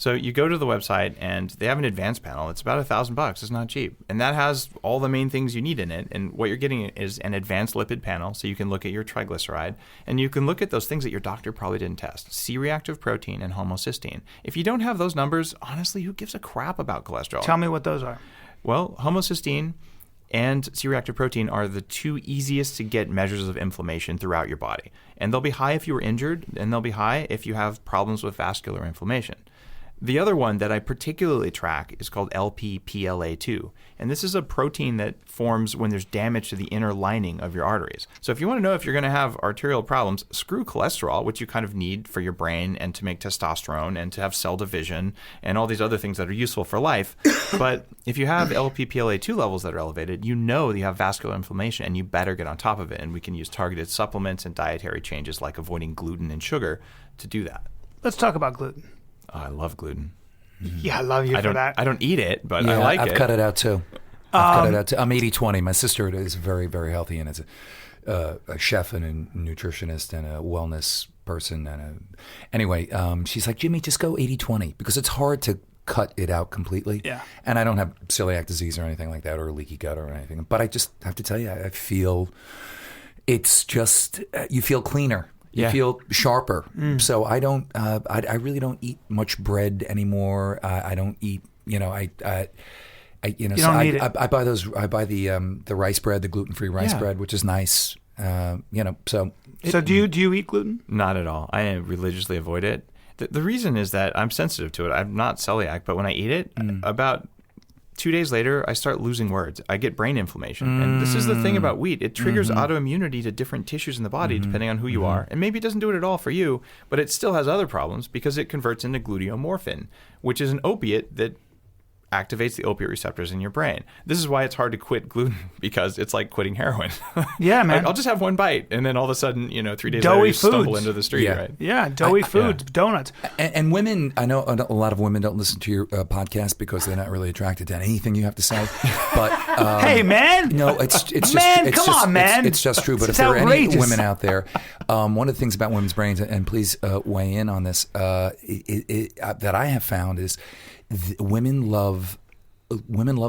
So you go to the website and they have an advanced panel. It's about $1,000. It's not cheap. And that has all the main things you need in it. And what you're getting is an advanced lipid panel. So you can look at your triglyceride and you can look at those things that your doctor probably didn't test. C-reactive protein and homocysteine. If you don't have those numbers, honestly, who gives a crap about cholesterol? Tell me what those are. Well, homocysteine and C-reactive protein are the two easiest to get measures of inflammation throughout your body. And they'll be high if you were injured, and they'll be high if you have problems with vascular inflammation. The other one that I particularly track is called LPPLA2. And this is a protein that forms when there's damage to the inner lining of your arteries. So if you want to know if you're going to have arterial problems, screw cholesterol, which you kind of need for your brain and to make testosterone and to have cell division and all these other things that are useful for life. But if you have LPPLA2 levels that are elevated, you know that you have vascular inflammation and you better get on top of it. And we can use targeted supplements and dietary changes like avoiding gluten and sugar to do that. Let's talk about gluten. Oh, I love gluten. Yeah, I love you for that. I don't eat it, but I like it. I've cut it out too. I'm 80-20. My sister is very, very healthy and is a chef and a nutritionist and a wellness person. Anyway, she's like, Jimmy, just go 80-20 because it's hard to cut it out completely. Yeah. And I don't have celiac disease or anything like that or a leaky gut or anything. But I just have to tell you, I feel it's just, you feel cleaner. You Yeah. feel sharper. So I don't. I really don't eat much bread anymore. I don't eat. You know, I you know, You so don't need it. I buy those. I buy the rice bread, the gluten-free rice Yeah. bread, which is nice. You know, so So do you eat gluten? Not at all. I religiously avoid it. The reason is that I'm sensitive to it. I'm not celiac, but when I eat it, about 2 days later, I start losing words. I get brain inflammation. And this is the thing about wheat. It triggers autoimmunity to different tissues in the body, depending on who you are. And maybe it doesn't do it at all for you, but it still has other problems because it converts into gluteomorphin, which is an opiate that activates the opiate receptors in your brain. This is why it's hard to quit gluten, because it's like quitting heroin. Yeah, man. I'll just have one bite, and then all of a sudden, 3 days Doughy later, you stumble foods. into the street, Yeah. right? Yeah, doughy foods, donuts. And women, I know a lot of women don't listen to your podcast because they're not really attracted to anything you have to say. But Hey, man. no, it's just Man, it's come just, on, man. It's just true. But It's if there are any outrageous. women out there, one of the things about women's brains, and please weigh in on this, that I have found is women love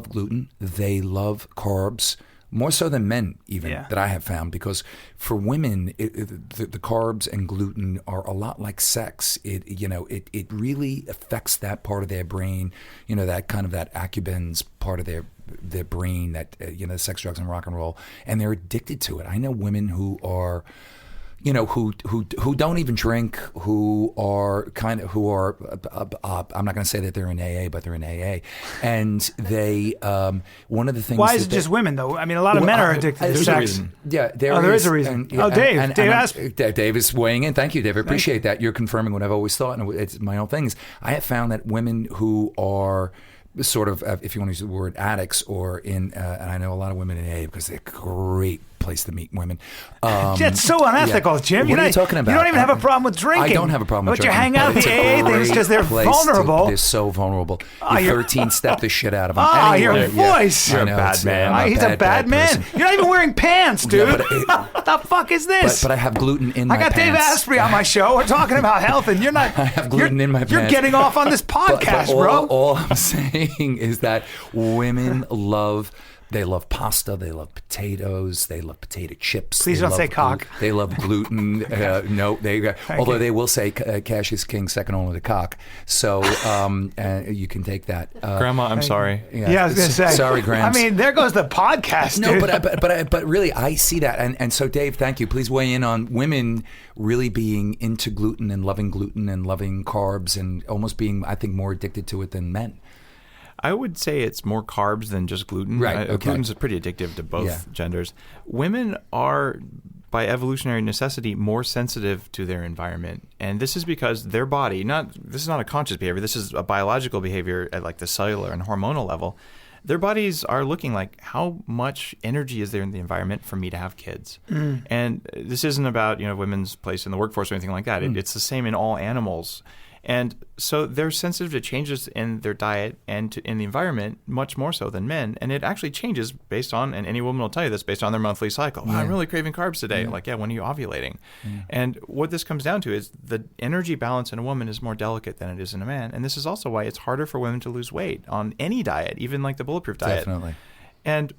gluten. They love carbs more so than men, even, Yeah. that I have found. Because for women, the carbs and gluten are a lot like sex. It really affects that part of their brain. That kind of that accumbens part of their brain. That sex, drugs, and rock and roll, and they're addicted to it. I know women who are. Who don't even drink, who are I'm not going to say that they're in AA, but they're in AA, and they one of the things. Why is it just women, though? I mean, a lot of men are addicted to there's a sex. reason. Yeah, there is a reason. Dave. Dave Asprey. Dave is weighing in. Thank you, Dave. I appreciate that. You're confirming what I've always thought, and it's my own things. I have found that women who are sort of, if you want to use the word, addicts, or in, and I know a lot of women in AA because they're a great place to meet women. It's so unethical, Jim. What are you talking about? You don't even have a problem with drinking. I don't have a problem with but drinking. But you hang out with the AA things because they're vulnerable. They're so vulnerable. You 13-step the shit out of them. Your Anyway, voice. You're a I know, bad man. I'm He's a bad man. person. You're not even wearing pants, dude. Yeah, but what the fuck is this? But I have gluten in my I got pants. Dave Asprey on my show. We're talking about health, and you're not. I have gluten in my You're pants. getting off on this But podcast, all, bro. all I'm saying is that women love pasta, they love potatoes, they love potato chips. Please they don't love say cock. They love gluten. No, although they will say cash is king, second only to cock. So you can take that. Grandma, I'm sorry. Yeah, I was gonna say. Sorry, Grams. I mean, there goes the podcast, No, dude. but really, I see that, and so Dave, thank you. Please weigh in on women really being into gluten and loving carbs, and almost being, I think, more addicted to it than men. I would say it's more carbs than just gluten. Right, okay. Gluten's pretty addictive to both Yeah. genders. Women are, by evolutionary necessity, more sensitive to their environment. And this is because their body, this is not a conscious behavior, this is a biological behavior at like the cellular and hormonal level. Their bodies are looking like, how much energy is there in the environment for me to have kids? And this isn't about women's place in the workforce or anything like that. It's the same in all animals. And so they're sensitive to changes in their diet and in the environment much more so than men. And it actually changes based on, and any woman will tell you this, based on their monthly cycle. Wow, I'm really craving carbs today. Like, when are you ovulating? And what this comes down to is the energy balance in a woman is more delicate than it is in a man. And this is also why it's harder for women to lose weight on any diet, even like the bulletproof diet. Definitely. And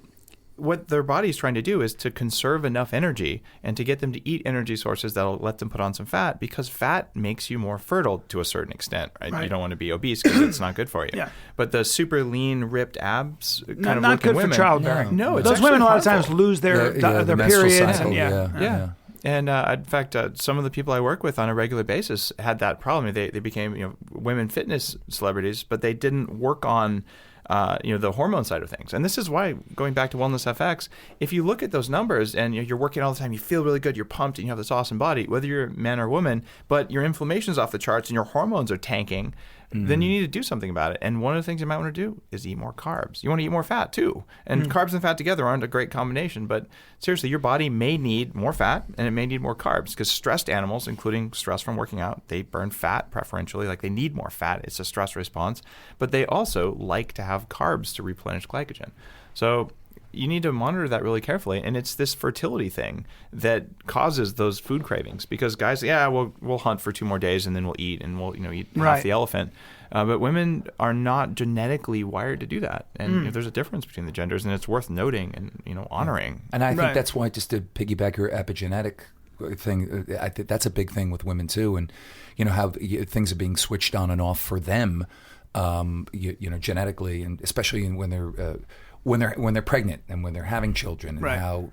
what their body's trying to do is to conserve enough energy and to get them to eat energy sources that'll let them put on some fat, because fat makes you more fertile to a certain extent, right? You don't want to be obese because it's not good for you. Yeah. But the super lean, ripped abs kind of not look good in women. for childbearing. No, it's those women a actually lot of times harmful. lose their The menstrual periods. cycle, And Yeah. And in fact, some of the people I work with on a regular basis had that problem. They became women fitness celebrities, but they didn't work on the hormone side of things. And this is why, going back to Wellness FX, if you look at those numbers and you're working all the time, you feel really good, you're pumped, and you have this awesome body, whether you're man or woman, but your inflammation's off the charts and your hormones are tanking, then you need to do something about it. And one of the things you might want to do is eat more carbs. You want to eat more fat too. And carbs and fat together aren't a great combination, but seriously, your body may need more fat and it may need more carbs, because stressed animals, including stress from working out, they burn fat preferentially, like they need more fat. It's a stress response, but they also like to have carbs to replenish glycogen. So you need to monitor that really carefully. And it's this fertility thing that causes those food cravings, because guys, we'll hunt for 2 more days and then we'll eat, and we'll eat half the elephant. But women are not genetically wired to do that. And there's a difference between the genders, and it's worth noting and honoring. And I think that's why, just to piggyback your epigenetic thing. I think that's a big thing with women too, and how things are being switched on and off for them, genetically, and especially when they're pregnant and when they're having children, and how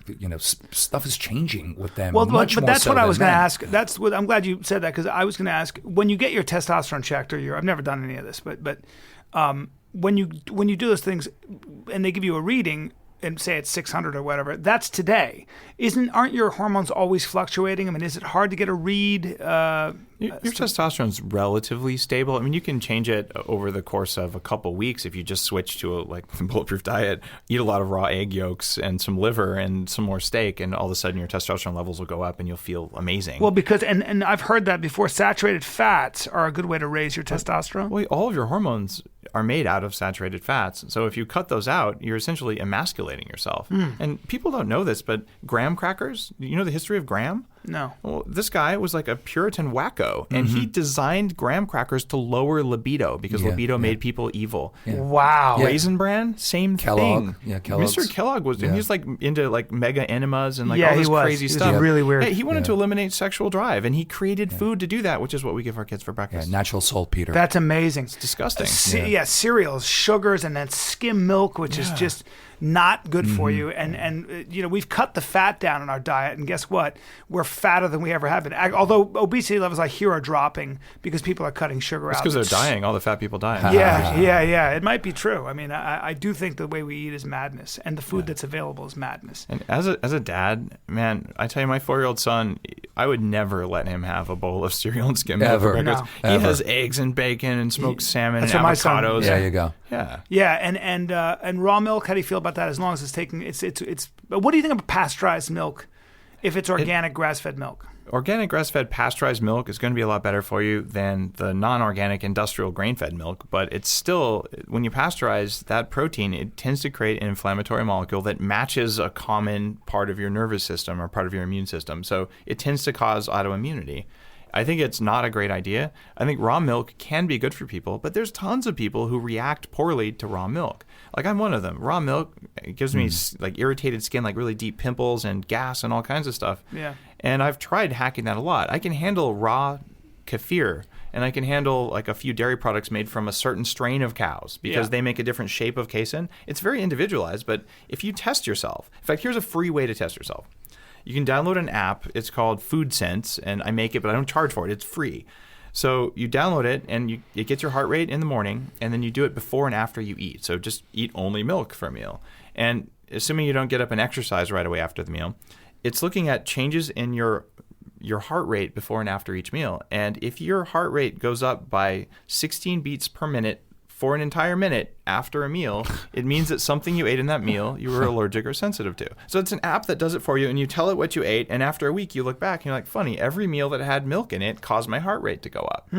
stuff is changing with them. Well, much but more that's so what I than was going to men. ask. That's what I'm glad you said that, because I was going to ask, when you get your testosterone checked, or I've never done any of this, but when you do those things and they give you a reading and say it's 600 or whatever, that's today. Aren't your hormones always fluctuating? I mean, is it hard to get a read? Your testosterone's relatively stable. I mean, you can change it over the course of a couple weeks if you just switch to a bulletproof diet, eat a lot of raw egg yolks and some liver and some more steak, and all of a sudden your testosterone levels will go up and you'll feel amazing. Well, because, and I've heard that before, saturated fats are a good way to raise your testosterone. Well, all of your hormones are made out of saturated fats. So if you cut those out, you're essentially emasculating yourself. And people don't know this, but graham crackers, you know the history of graham? No. Well, this guy was like a Puritan wacko, and he designed graham crackers to lower libido because libido made people evil. Yeah. Wow. Raisin Bran, same Kellogg. thing. Yeah, Kellogg's. Mr. Kellogg was, and he was like into like mega enemas and like Yeah, all this he was. crazy He was stuff. really weird. He wanted to eliminate sexual drive, and he created food to do that, which is what we give our kids for breakfast. Natural saltpeter. That's amazing. It's disgusting. Cereals, sugars, and then skim milk, which is just not good for you. And we've cut the fat down in our diet, and guess what? We're fatter than we ever have been. Although obesity levels I hear are dropping because people are cutting sugar It's out. because they're dying. All the fat people dying. Yeah. It might be true. I mean, I do think the way we eat is madness, and the food that's available is madness. And as a dad, man, I tell you, my 4-year-old son, I would never let him have a bowl of cereal and skim milk for breakfast. No. He has eggs and bacon and smoked salmon and That's what my son- avocados. There you go. Yeah. Yeah, and raw milk. How do you feel about that? As long as it's taking it's. But what do you think of pasteurized milk? If it's organic grass-fed milk. Organic grass-fed pasteurized milk is going to be a lot better for you than the non-organic industrial grain-fed milk, but it's still, when you pasteurize that protein, it tends to create an inflammatory molecule that matches a common part of your nervous system or part of your immune system. So it tends to cause autoimmunity. I think it's not a great idea. I think raw milk can be good for people, but there's tons of people who react poorly to raw milk. Like, I'm one of them. Raw milk, it gives me like irritated skin, like really deep pimples and gas and all kinds of stuff. Yeah. And I've tried hacking that a lot. I can handle raw kefir, and I can handle like a few dairy products made from a certain strain of cows because they make a different shape of casein. It's very individualized, but if you test yourself, in fact, here's a free way to test yourself. You can download an app. It's called Food Sense, and I make it, but I don't charge for it. It's free. So you download it, and it gets your heart rate in the morning, and then you do it before and after you eat. So just eat only milk for a meal. And assuming you don't get up and exercise right away after the meal, it's looking at changes in your heart rate before and after each meal. And if your heart rate goes up by 16 beats per minute for an entire minute after a meal, it means that something you ate in that meal you were allergic or sensitive to. So it's an app that does it for you, and you tell it what you ate, and after a week you look back and you're like, funny, every meal that had milk in it caused my heart rate to go up.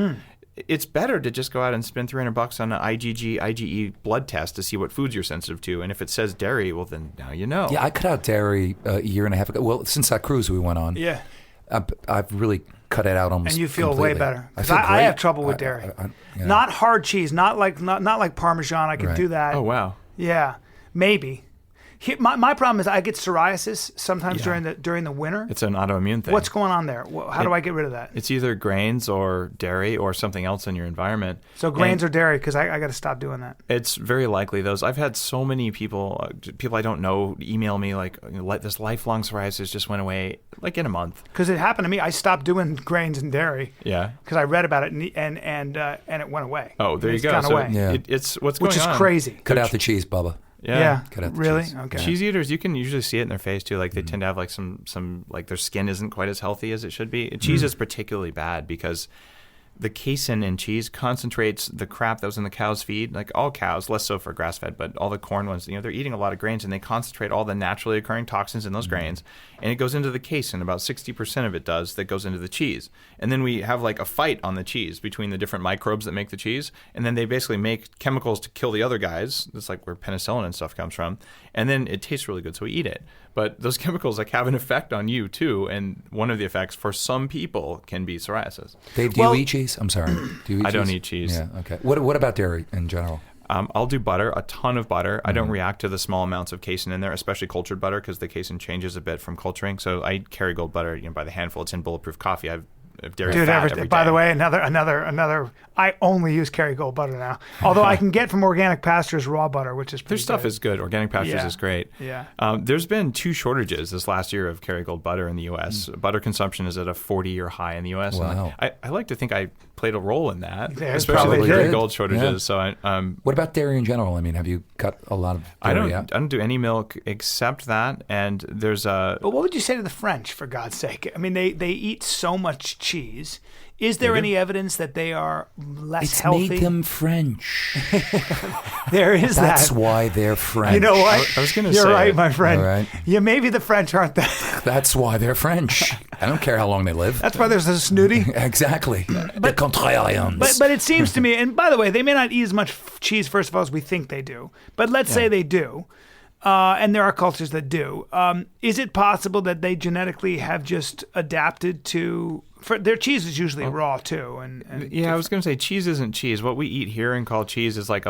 It's better to just go out and spend $300 on an IgE blood test to see what foods you're sensitive to, and if it says dairy, well then now you know. Yeah, I cut out dairy a year and a half ago. Well, since that cruise we went on. Yeah. I've really cut it out almost. And you feel completely. way better. I feel I great. have trouble with dairy. Not hard cheese, not like Parmesan. I can do that. Oh, wow. Yeah, maybe. My problem is I get psoriasis sometimes during the winter. It's an autoimmune thing. What's going on there? How do I get rid of that? It's either grains or dairy or something else in your environment. So grains or dairy, because I got to stop doing that. It's very likely those. I've had so many people I don't know, email me like this lifelong psoriasis just went away like in a month. Because it happened to me. I stopped doing grains and dairy. Yeah. Because I read about it and it went away. Oh, there you go. It's gone away. Yeah. It's what's going on. Which is crazy. Cut out the cheese, Bubba. Yeah. Cut out the really? cheese. Okay. Cheese eaters, you can usually see it in their face too. Like they tend to have like some like their skin isn't quite as healthy as it should be. Cheese is particularly bad because the casein in cheese concentrates the crap that was in the cow's feed. Like all cows, less so for grass-fed, but all the corn ones, they're eating a lot of grains and they concentrate all the naturally occurring toxins in those grains. And it goes into the casein. About 60% of it does that goes into the cheese. And then we have like a fight on the cheese between the different microbes that make the cheese. And then they basically make chemicals to kill the other guys. That's like where penicillin and stuff comes from. And then it tastes really good, so we eat it. But those chemicals like have an effect on you too. And one of the effects for some people can be psoriasis. Dave, do you eat cheese? I'm sorry. Do you eat cheese? I don't eat cheese. Yeah, okay. What about dairy in general? I'll do butter, a ton of butter. I don't react to the small amounts of casein in there, especially cultured butter, because the casein changes a bit from culturing. So I eat Kerrygold butter, by the handful. It's in Bulletproof coffee. I've dairy fat every day. By the way, another. I only use Kerrygold butter now. Although I can get from Organic Pastures raw butter, which is pretty Their stuff is good. Organic Pastures is great. Yeah. There's been 2 shortages this last year of Kerrygold butter in the U.S. Butter consumption is at a 40-year high in the U.S. Wow. And I like to think I played a role in that, Yeah, especially with probably Kerrygold shortages. Yeah. So What about dairy in general? I mean, have you cut a lot of I dairy out? don't do any milk except that, and there's a. But what would you say to the French, for God's sake? I mean, they eat so much cheese. Is there any evidence that they are less healthy? It's made them French. There is That's that. why they're French. You know what? I was going to You're say right, my friend. All right. Yeah, maybe the French aren't that. That's why they're French. I don't care how long they live. That's why there's a snooty. Exactly. The contrarians. But it seems to me, and by the way, they may not eat as much cheese, first of all, as we think they do. But let's say they do. And there are cultures that do. Is it possible that they genetically have just adapted to... their cheese is usually raw, too. And I was going to say cheese isn't cheese. What we eat here and call cheese is like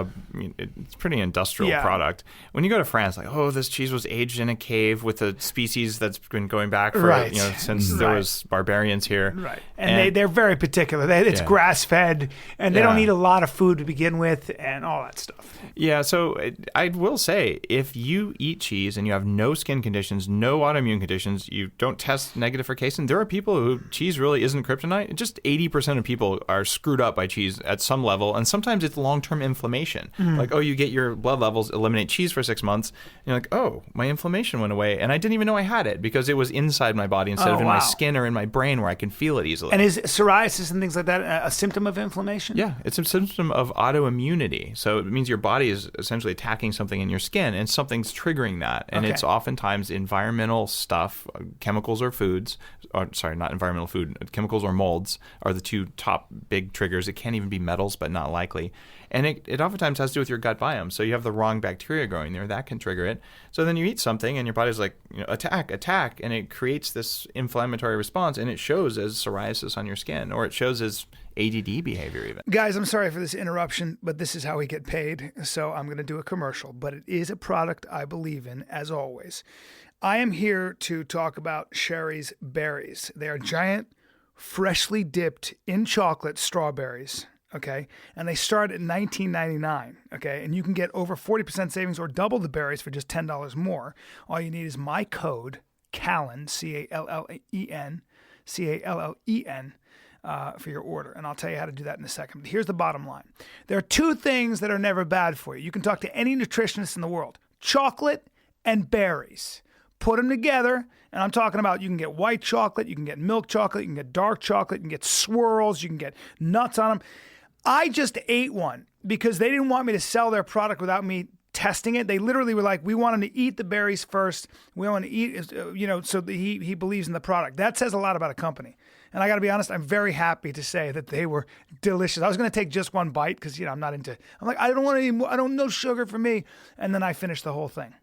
it's pretty industrial product. When you go to France, this cheese was aged in a cave with a species that's been going back for since there was barbarians here. Right. And they're very particular. It's grass-fed, and they don't eat a lot of food to begin with, and all that stuff. Yeah, so I will say, if you eat cheese and you have no skin conditions, no autoimmune conditions, you don't test negative for casein, there are people who cheese really isn't kryptonite. Just 80% of people are screwed up by cheese at some level, and sometimes it's long-term inflammation. You get your blood levels, eliminate cheese for 6 months, and you're like, oh, my inflammation went away, and I didn't even know I had it because it was inside my body instead of in my skin or in my brain where I can feel it easily. And is psoriasis and things like that a symptom of inflammation? Yeah, it's a symptom of autoimmunity. So it means your body is essentially attacking something in your skin, and something's triggering that. And it's oftentimes environmental stuff, chemicals or foods. Not environmental food. Chemicals or molds are the 2 top big triggers. It can't even be metals, but not likely. And it oftentimes has to do with your gut biome. So you have the wrong bacteria growing there. That can trigger it. So then you eat something and your body's like, attack. And it creates this inflammatory response. And it shows as psoriasis on your skin, or it shows as ADD behavior even. Guys, I'm sorry for this interruption, but this is how we get paid. So I'm going to do a commercial. But it is a product I believe in, as always. I am here to talk about Sherry's berries. They are giant, freshly dipped in chocolate strawberries, okay? And they start at $19.99, okay? And you can get over 40% savings or double the berries for just $10 more. All you need is my code, CALLEN, CALLEN, CALLEN, for your order. And I'll tell you how to do that in a second. But here's the bottom line. There are 2 things that are never bad for you. You can talk to any nutritionist in the world. Chocolate and berries. Put them together, and I'm talking about you can get white chocolate, you can get milk chocolate, you can get dark chocolate, you can get swirls, you can get nuts on them. I just ate one because they didn't want me to sell their product without me testing it. They literally were like, we want him to eat the berries first. We want to eat, so that he believes in the product. That says a lot about a company. And I got to be honest, I'm very happy to say that they were delicious. I was going to take just one bite because, I'm not into, I'm like, I don't want any more, no sugar for me. And then I finished the whole thing.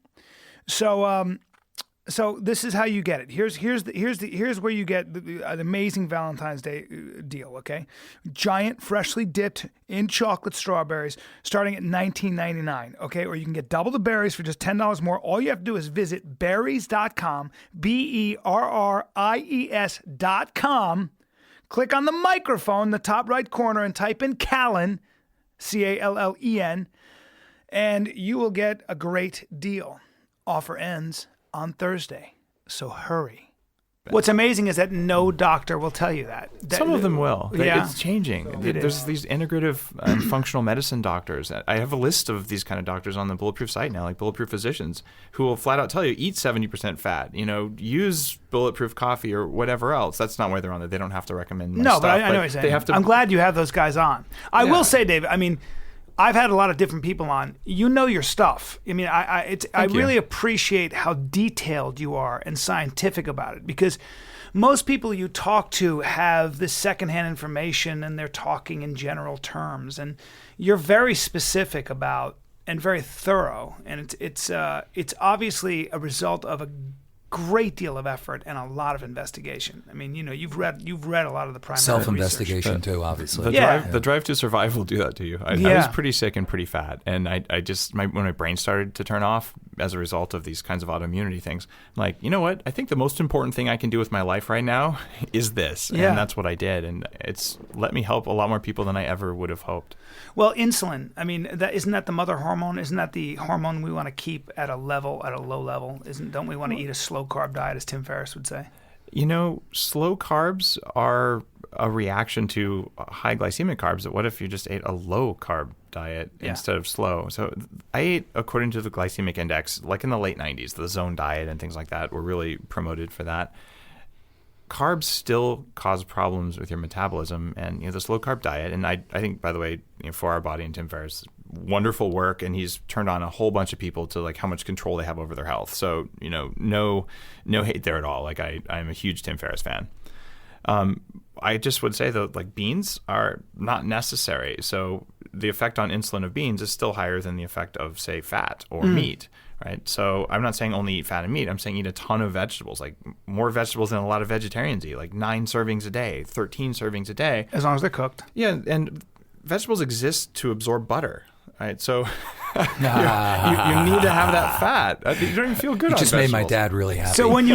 So this is how you get it. Here's where you get an amazing Valentine's Day deal, okay? Giant, freshly dipped in chocolate strawberries starting at $19.99, okay? Or you can get double the berries for just $10 more. All you have to do is visit berries.com, BERRIES.com, click on the microphone in the top right corner and type in CALLEN, CALLEN, and you will get a great deal. Offer ends on Thursday, so hurry. What's amazing is that no doctor will tell you that. Some of them will. Yeah. It's changing. There's these integrative functional medicine doctors. I have a list of these kind of doctors on the Bulletproof site now, like Bulletproof physicians, who will flat out tell you, eat 70% fat, use Bulletproof coffee or whatever else. That's not why they're on there. They don't have to recommend stuff. But I know what you're saying. I'm glad you have those guys on. I will say, Dave, I've had a lot of different people on. You know your stuff. I really appreciate how detailed you are and scientific about it, because most people you talk to have this secondhand information and they're talking in general terms, and you're very specific about and very thorough, and it's obviously a result of a great deal of effort and a lot of investigation. I mean, you've read a lot of the primary self-investigation research. too, obviously. The drive to survive will do that to you. I was pretty sick and pretty fat, and I just when my brain started to turn off as a result of these kinds of autoimmunity things, I'm like, you know what? I think the most important thing I can do with my life right now is this, and that's what I did, and it's let me help a lot more people than I ever would have hoped. Well, insulin, I mean, isn't that the mother hormone? Isn't that the hormone we want to keep at a low level? Don't we want to eat a slow carb diet, as Tim Ferriss would say? Slow carbs are a reaction to high glycemic carbs. What if you just ate a low carb diet instead of slow? So I ate according to the glycemic index, like in the late 90s, the zone diet and things like that were really promoted for that. Carbs still cause problems with your metabolism, and the slow carb diet. And I think, by the way, For Our Body and Tim Ferriss, wonderful work, and he's turned on a whole bunch of people to like how much control they have over their health. So no hate there at all. Like I'm a huge Tim Ferriss fan. I just would say though, like beans are not necessary. So the effect on insulin of beans is still higher than the effect of, say, fat or meat. Right. So I'm not saying only eat fat and meat. I'm saying eat a ton of vegetables, like more vegetables than a lot of vegetarians eat, like 9 servings a day, 13 servings a day. As long as they're cooked. Yeah. And vegetables exist to absorb butter. Right. So you need to have that fat. You don't even feel good on just vegetables. Made my dad really happy. So when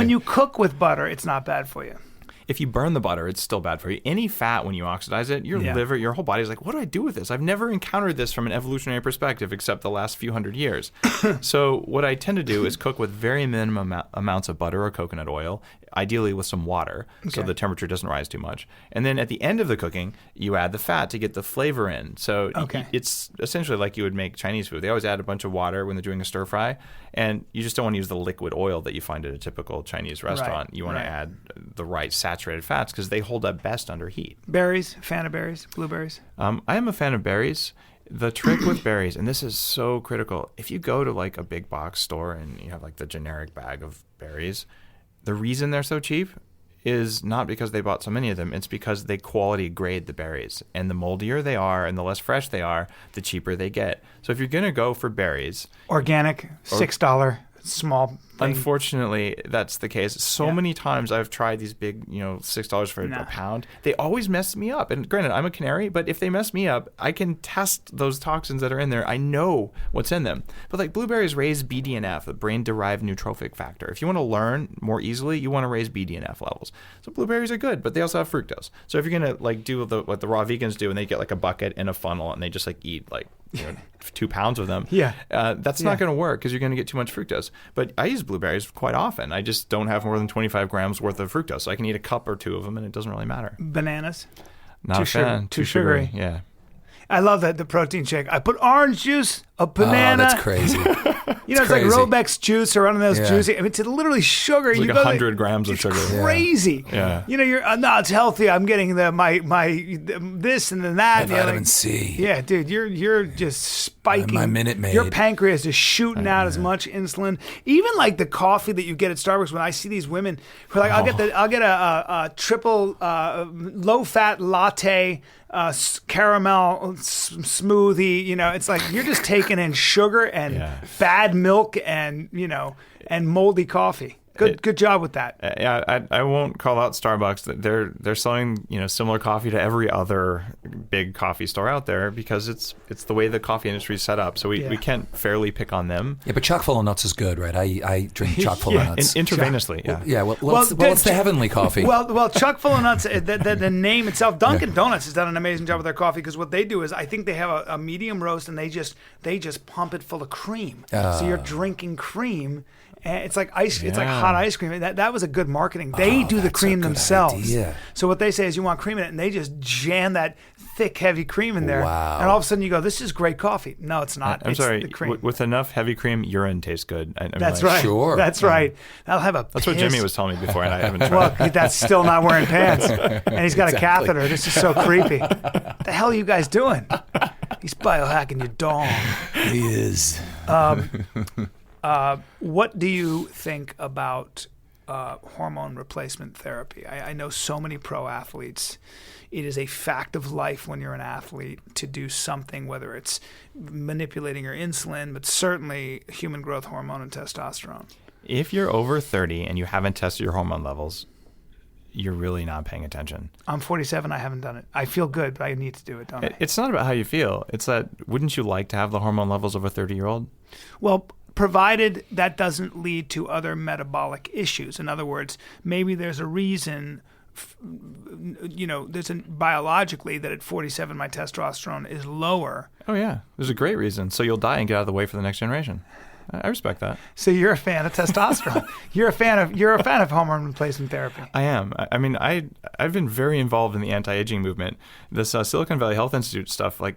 you cook with butter, it's not bad for you. If you burn the butter, it's still bad for you. Any fat, when you oxidize it, your liver, your whole body is like, what do I do with this? I've never encountered this from an evolutionary perspective except the last few hundred years. So what I tend to do is cook with very minimum amounts of butter or coconut oil, ideally with some water, so the temperature doesn't rise too much. And then at the end of the cooking, you add the fat to get the flavor in. So it's essentially like you would make Chinese food. They always add a bunch of water when they're doing a stir fry, and you just don't want to use the liquid oil that you find at a typical Chinese restaurant. You want to add the right saturated fats because they hold up best under heat. Berries, fan of berries, blueberries? I am a fan of berries. The trick with berries, and this is so critical, if you go to like a big box store and you have like the generic bag of berries, the reason they're so cheap is not because they bought so many of them. It's because they quality grade the berries. And the moldier they are and the less fresh they are, the cheaper they get. So if you're going to go for berries... Organic, $6, small thing. Unfortunately, that's the case. So many times I've tried these big, $6 for a pound. They always mess me up. And granted, I'm a canary, but if they mess me up, I can test those toxins that are in there. I know what's in them. But like blueberries raise BDNF, the brain-derived neurotrophic factor. If you want to learn more easily, you want to raise BDNF levels. So blueberries are good, but they also have fructose. So if you're going to like do what the raw vegans do, and they get like a bucket and a funnel, and they just like eat like 2 pounds of them. That's not going to work because you're going to get too much fructose. But I use blueberries quite often. I just don't have more than 25 grams worth of fructose. So I can eat a cup or 2 of them, and it doesn't really matter. Bananas? Not a fan. Too sugary. Yeah. I love that, the protein shake. I put orange juice, a banana. Oh, that's crazy. It's like Robex juice or one of those juicy. I mean, it's literally sugar. It's like 100 grams of sugar. Crazy. Yeah. You're no, it's healthy. I'm getting my this and then that. Vitamin C. Yeah, dude, you're just spiking. My Minute Maid. Your pancreas is shooting out as much insulin. Even like the coffee that you get at Starbucks. When I see these women who are like, I'll get a triple low fat latte. Caramel smoothie, it's like you're just taking in sugar and bad milk and and moldy coffee. Good job with that. I won't call out Starbucks. They're selling similar coffee to every other big coffee store out there because it's the way the coffee industry is set up. So we can't fairly pick on them. Yeah, but chock full of nuts is good, right? I drink chock full of nuts intravenously. It's the heavenly coffee. Well, chock full of nuts. The name itself, Dunkin' Donuts has done an amazing job with their coffee because what they do is I think they have a medium roast and they just pump it full of cream. So you're drinking cream. And it's like ice. It's like hot ice cream. That was a good marketing. They do the cream themselves. Idea. So what they say is you want cream in it, and they just jam that thick, heavy cream in there. Wow. And all of a sudden you go, "This is great coffee." No, it's not. I'm sorry. The cream. With enough heavy cream, urine tastes good. That's right. Sure. That's right. I'll have a. That's what Jimmy was telling me before, and I haven't tried. Well, that's still not wearing pants, and he's got a catheter. This is so creepy. What the hell are you guys doing? He's biohacking your dong. He is. What do you think about hormone replacement therapy? I know so many pro athletes. It is a fact of life when you're an athlete to do something, whether it's manipulating your insulin, but certainly human growth hormone and testosterone. If you're over 30 and you haven't tested your hormone levels, you're really not paying attention. I'm 47. I haven't done it. I feel good, but I need to do it, don't I? It's not about how you feel. It's that, wouldn't you like to have the hormone levels of a 30-year-old? Well, provided that doesn't lead to other metabolic issues. In other words, maybe there's a reason, biologically that at 47 my testosterone is lower. Oh, yeah. There's a great reason. So you'll die and get out of the way for the next generation. I respect that. So you're a fan of testosterone. You're a fan of hormone replacement therapy. I am. I mean, I've been very involved in the anti-aging movement. This Silicon Valley Health Institute stuff. Like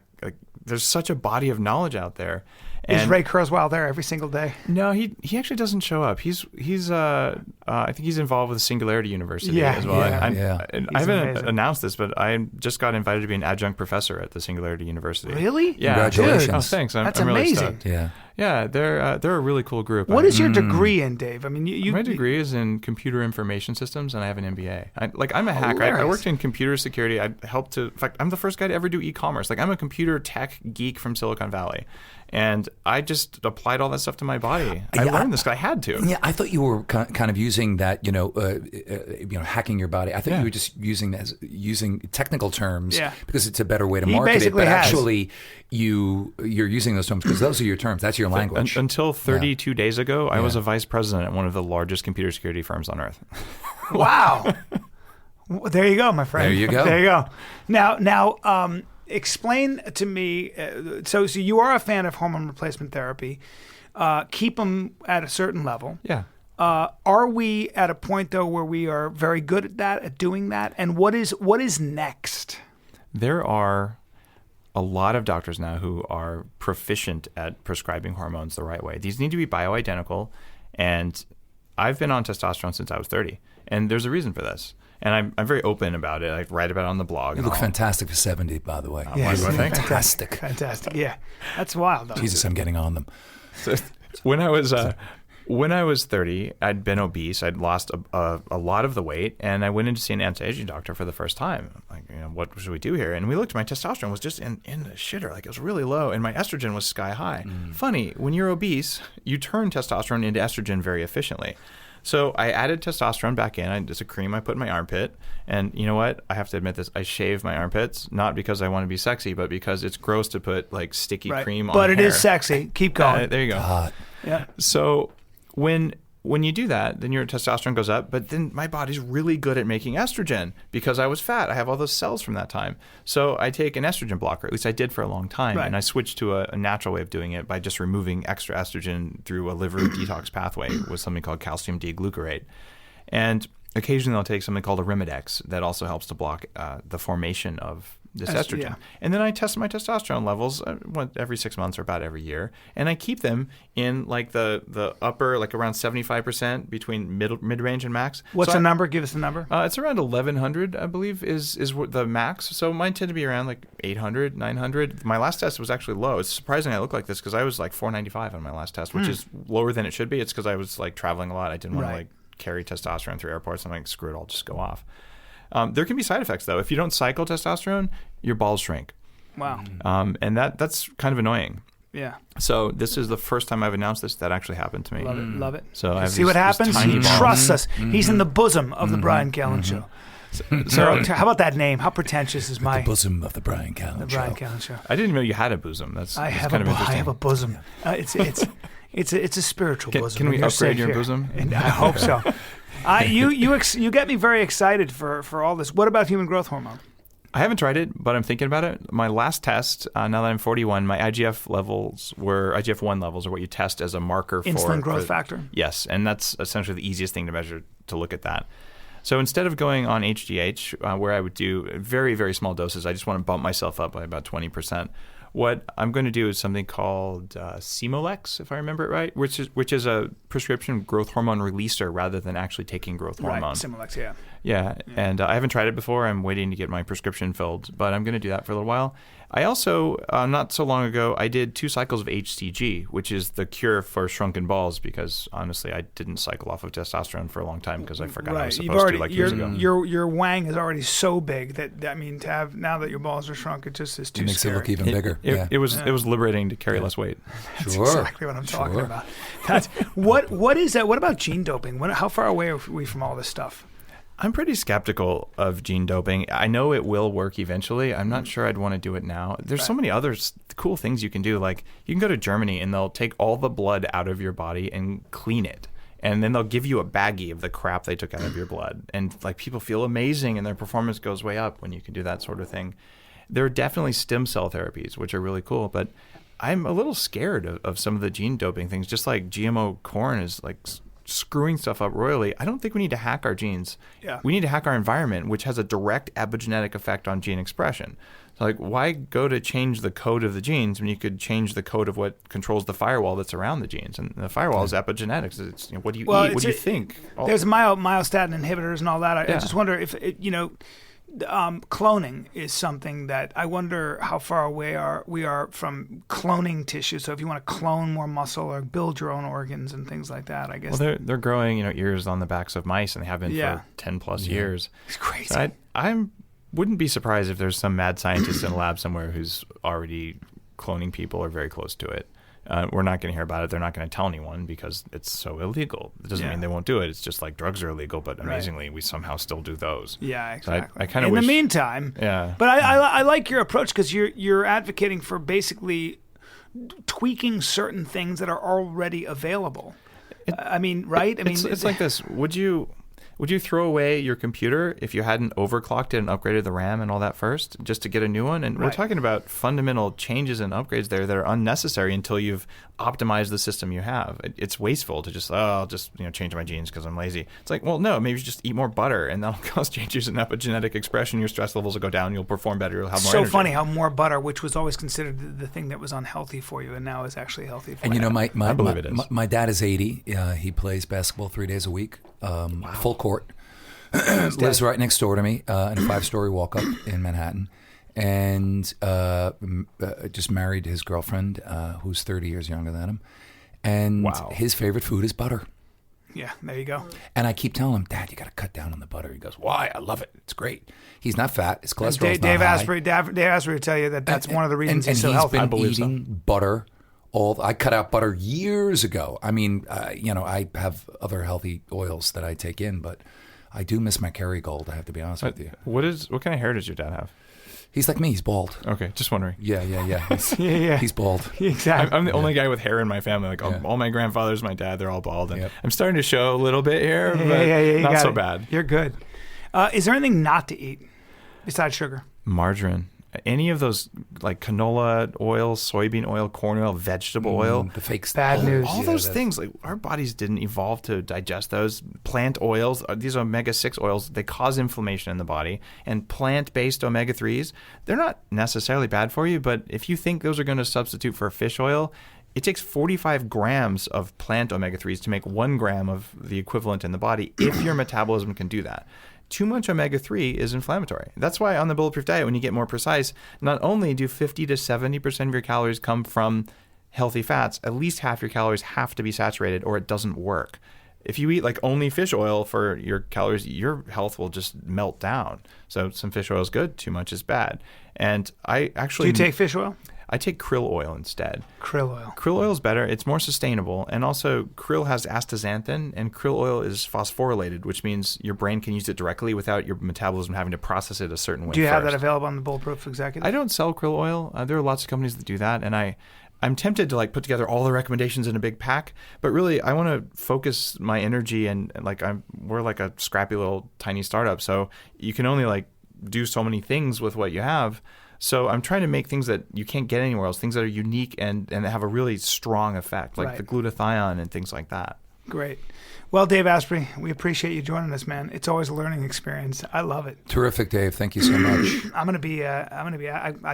there's such a body of knowledge out there. Is Ray Kurzweil there every single day? No, he actually doesn't show up. He's I think he's involved with Singularity University as well. I haven't announced this, but I just got invited to be an adjunct professor at the Singularity University. Really? Yeah. Congratulations. Oh, thanks. That's I'm really amazing. stoked. Yeah, they're a really cool group. What is your degree in, Dave? I mean, my degree is in computer information systems, and I have an MBA. I'm a hacker. I worked in computer security. I helped to. In fact, I'm the first guy to ever do e-commerce. I'm a computer tech geek from Silicon Valley, and I just applied all that stuff to my body. I learned this. I had to. Yeah, I thought you were kind of using that, hacking your body. I thought you were just using technical terms because it's a better way to market it. But actually, you're using those terms because those are your terms. That's your language. Until 32 days ago, I was a vice president at one of the largest computer security firms on earth. Wow. There you go, my friend. There you go. There you go. Now, explain to me. So you are a fan of hormone replacement therapy. Keep them at a certain level. Yeah. Are we at a point though where we are very good at doing that? And what is next? There are a lot of doctors now who are proficient at prescribing hormones the right way. These need to be bioidentical, and I've been on testosterone since I was 30, and there's a reason for this. And I'm very open about it. I write about it on the blog. You look fantastic for 70, by the way. Yes. Fantastic. Fantastic. Yeah. That's wild, though. Jesus, I'm getting on them. So, when I was 30, I'd been obese. I'd lost a lot of the weight, and I went in to see an anti-aging doctor for the first time. I'm like, what should we do here? And we looked. My testosterone was just in the shitter. Like, it was really low, and my estrogen was sky high. Funny, when you're obese, you turn testosterone into estrogen very efficiently. So I added testosterone back in. It's a cream I put in my armpit. And you know what? I have to admit this. I shave my armpits, not because I want to be sexy, but because it's gross to put sticky cream on But it hair. is sexy. Keep going. There you go. God. Yeah. So when you do that, then your testosterone goes up, but then my body's really good at making estrogen because I was fat. I have all those cells from that time. So I take an estrogen blocker, at least I did for a long time, and I switched to a natural way of doing it by just removing extra estrogen through a liver detox pathway with something called calcium D-glucarate. And occasionally I'll take something called Arimidex that also helps to block the formation of this estrogen. Yeah. And then I test my testosterone levels every 6 months or about every year. And I keep them in the upper, around 75% between mid-range and max. What's the number? Give us the number. It's around 1,100, I believe, is the max. So mine tend to be around 800, 900. My last test was actually low. It's surprising I look like this because I was 495 on my last test, which is lower than it should be. It's because I was traveling a lot. I didn't want to carry testosterone through airports. I'm like, screw it, I'll just go off. There can be side effects, though. If you don't cycle testosterone, your balls shrink. Wow. And that's kind of annoying. Yeah. So this is the first time I've announced this. That actually happened to me. Love it. Love it. So I have see what happens? He balls. trusts us. He's in the bosom of the Bryan Callen Show. So how about that name? How pretentious is my... The bosom of the Bryan Callen Show. The Bryan Callen Show. I didn't know you had a bosom. That's I have kind of interesting. I have a bosom. It's a spiritual bosom. Can we upgrade your bosom? And I hope so. You get me very excited for all this. What about human growth hormone? I haven't tried it, but I'm thinking about it. My last test, now that I'm 41, my IGF-1 levels are what you test as a marker for insulin growth factor. Yes, and that's essentially the easiest thing to measure to look at that. So instead of going on HGH, where I would do very, very small doses, I just want to bump myself up by about 20%. What I'm going to do is something called Simolex, if I remember it right, which is a prescription growth hormone releaser rather than actually taking growth hormone. Right, Simolex, yeah. Yeah, and I haven't tried it before. I'm waiting to get my prescription filled, but I'm going to do that for a little while. I also, not so long ago, I did 2 cycles of HCG, which is the cure for shrunken balls, because honestly, I didn't cycle off of testosterone for a long time because I forgot I was supposed to years ago. Your wang is already so big that to have, now that your balls are shrunk, it just is too It makes scary. it look even bigger. It was liberating to carry less weight. That's exactly what I'm talking about. What is that? What about gene doping? How far away are we from all this stuff? I'm pretty skeptical of gene doping. I know it will work eventually. I'm not sure I'd want to do it now. There's so many other cool things you can do. Like, you can go to Germany and they'll take all the blood out of your body and clean it. And then they'll give you a baggie of the crap they took out of your blood. And like, people feel amazing and their performance goes way up when you can do that sort of thing. There are definitely stem cell therapies, which are really cool. But I'm a little scared of some of the gene doping things. Just like GMO corn is like screwing stuff up royally. I don't think we need to hack our genes. Yeah. We need to hack our environment, which has a direct epigenetic effect on gene expression. So like, why go to change the code of the genes when you could change the code of what controls the firewall that's around the genes? And the firewall is epigenetics. It's, what do you eat? What do you think? There's myostatin inhibitors and all that. I just wonder if cloning is something that I wonder how far away we are from cloning tissue. So if you want to clone more muscle or build your own organs and things like that, I guess. Well, they're growing ears on the backs of mice, and they have been for 10 plus years. It's crazy. So I wouldn't be surprised if there's some mad scientist in a lab somewhere who's already cloning people or very close to it. We're not going to hear about it. They're not going to tell anyone because it's so illegal. It doesn't mean they won't do it. It's just like drugs are illegal, but amazingly, we somehow still do those. Yeah, exactly. So I kind of wish. In the meantime, But I like your approach because you're advocating for basically tweaking certain things that are already available. It's like this. Would you throw away your computer if you hadn't overclocked it and upgraded the RAM and all that first, just to get a new one? And we're talking about fundamental changes and upgrades there that are unnecessary until you've optimized the system you have. It's wasteful to just, I'll just change my genes because I'm lazy. It's like, well, no, maybe you just eat more butter, and that'll cause changes in epigenetic expression. Your stress levels will go down. You'll perform better. You'll have more energy. So funny how more butter, which was always considered the thing that was unhealthy for you, and now is actually healthy for you. And I believe it is. My dad is 80. He plays basketball 3 days a week, full court. Lives right next door to me in a 5-story walk-up in Manhattan, and just married his girlfriend, who's 30 years younger than him. And his favorite food is butter. Yeah, there you go. And I keep telling him, Dad, you got to cut down on the butter. He goes, why? I love it. It's great. He's not fat. His cholesterol's not high. Dave Asprey will tell you that's one of the reasons he's so healthy. healthy. And he's been eating butter. I cut out butter years ago. I mean, I have other healthy oils that I take in, but I do miss my Kerrygold, I have to be honest with you. What kind of hair does your dad have? He's like me. He's bald. Okay, just wondering. Yeah. He's bald. Exactly. I'm the only guy with hair in my family. Like all my grandfathers, my dad, they're all bald. And I'm starting to show a little bit here, but not so bad. You're good. Is there anything not to eat besides sugar? Margarine. Any of those, like canola oil, soybean oil, corn oil, vegetable oil. The fake bad news. All those things, like our bodies didn't evolve to digest those. Plant oils, these omega-6 oils, they cause inflammation in the body. And plant-based omega-3s, they're not necessarily bad for you, but if you think those are going to substitute for fish oil, it takes 45 grams of plant omega-3s to make 1 gram of the equivalent in the body if your metabolism can do that. Too much omega-3 is inflammatory. That's why on the Bulletproof Diet, when you get more precise, not only do 50 to 70% of your calories come from healthy fats, at least half your calories have to be saturated or it doesn't work. If you eat like only fish oil for your calories, your health will just melt down. So some fish oil is good, too much is bad. And I actually... Do you take fish oil? I take krill oil instead. Krill oil. Krill oil is better. It's more sustainable. And also, krill has astaxanthin, and krill oil is phosphorylated, which means your brain can use it directly without your metabolism having to process it a certain way. Do you have that available on the Bulletproof Executive? I don't sell krill oil. There are lots of companies that do that, and I'm tempted to like put together all the recommendations in a big pack, but really I want to focus my energy and like we're like a scrappy little tiny startup, so you can only like do so many things with what you have. So I'm trying to make things that you can't get anywhere else, things that are unique and have a really strong effect, like the glutathione and things like that. Great. Well, Dave Asprey, we appreciate you joining us, man. It's always a learning experience. I love it. Terrific, Dave. Thank you so much. I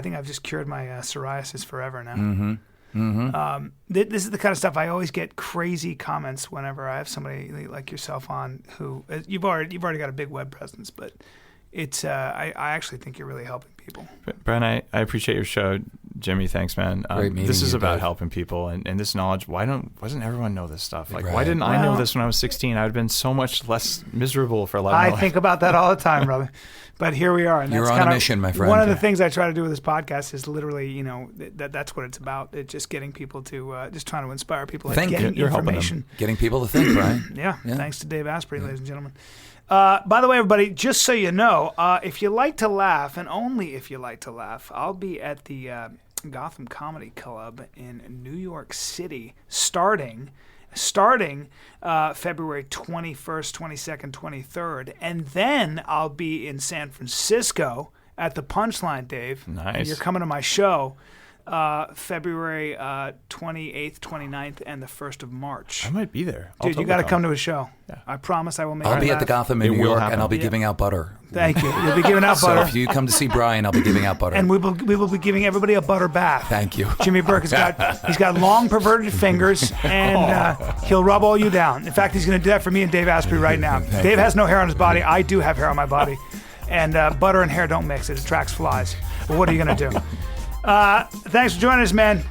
think I've just cured my psoriasis forever now. Mm-hmm. This is the kind of stuff I always get crazy comments whenever I have somebody like yourself on who you've already got a big web presence, but it's I actually think you're really helping people. Bryan, I appreciate your show. Jimmy, thanks, man. Great meeting this is you, about Dave. helping people and this knowledge. Doesn't everyone know this stuff? Like, Right. why didn't I know this when I was 16? I would have been so much less miserable for a lot of my I life. think about that all the time, brother. But here we are. And You're that's on a kinda mission, my friend. One of the things I try to do with this podcast is literally, that's what it's about. It's just getting people to, just trying to inspire people. Like Think. getting You're helping them. information. Getting people to think, Bryan. Yeah, thanks to Dave Asprey, ladies and gentlemen. By the way, everybody, just so you know, if you like to laugh, and only if you like to laugh, I'll be at the Gotham Comedy Club in New York City starting February 21st, 22nd, 23rd. And then I'll be in San Francisco at the Punchline, Dave. Nice. And you're coming to my show February 28th, 29th, and the 1st of March. I might be there. I'll Dude, you totally got to come. come to a show. Yeah. I promise I will make I'll you be at laugh. the Gotham in It New will York, happen. and I'll be giving out butter. Thank you. You'll be giving out So butter. if you come to see Bryan, I'll be giving out butter. And we will be giving everybody a butter bath. Thank you. Jimmy Burke he's got long perverted fingers, and he'll rub all you down. In fact, he's going to do that for me and Dave Asprey right now. Dave has no hair on his body. I do have hair on my body, and butter and hair don't mix. It attracts flies. But what are you going to do? Thanks for joining us, man.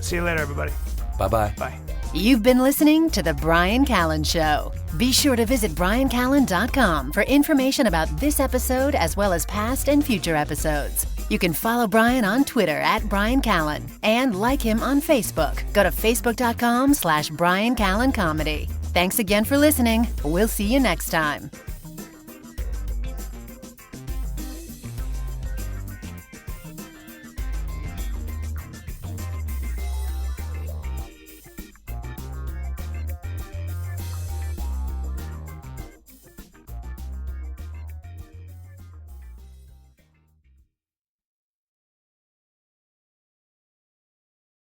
See you later, everybody. Bye-bye. Bye. You've been listening to The Bryan Callen Show. Be sure to visit bryancallen.com for information about this episode as well as past and future episodes. You can follow Bryan on Twitter @Bryan Callen and like him on Facebook. Go to facebook.com/Bryan Callen Comedy. Thanks again for listening. We'll see you next time.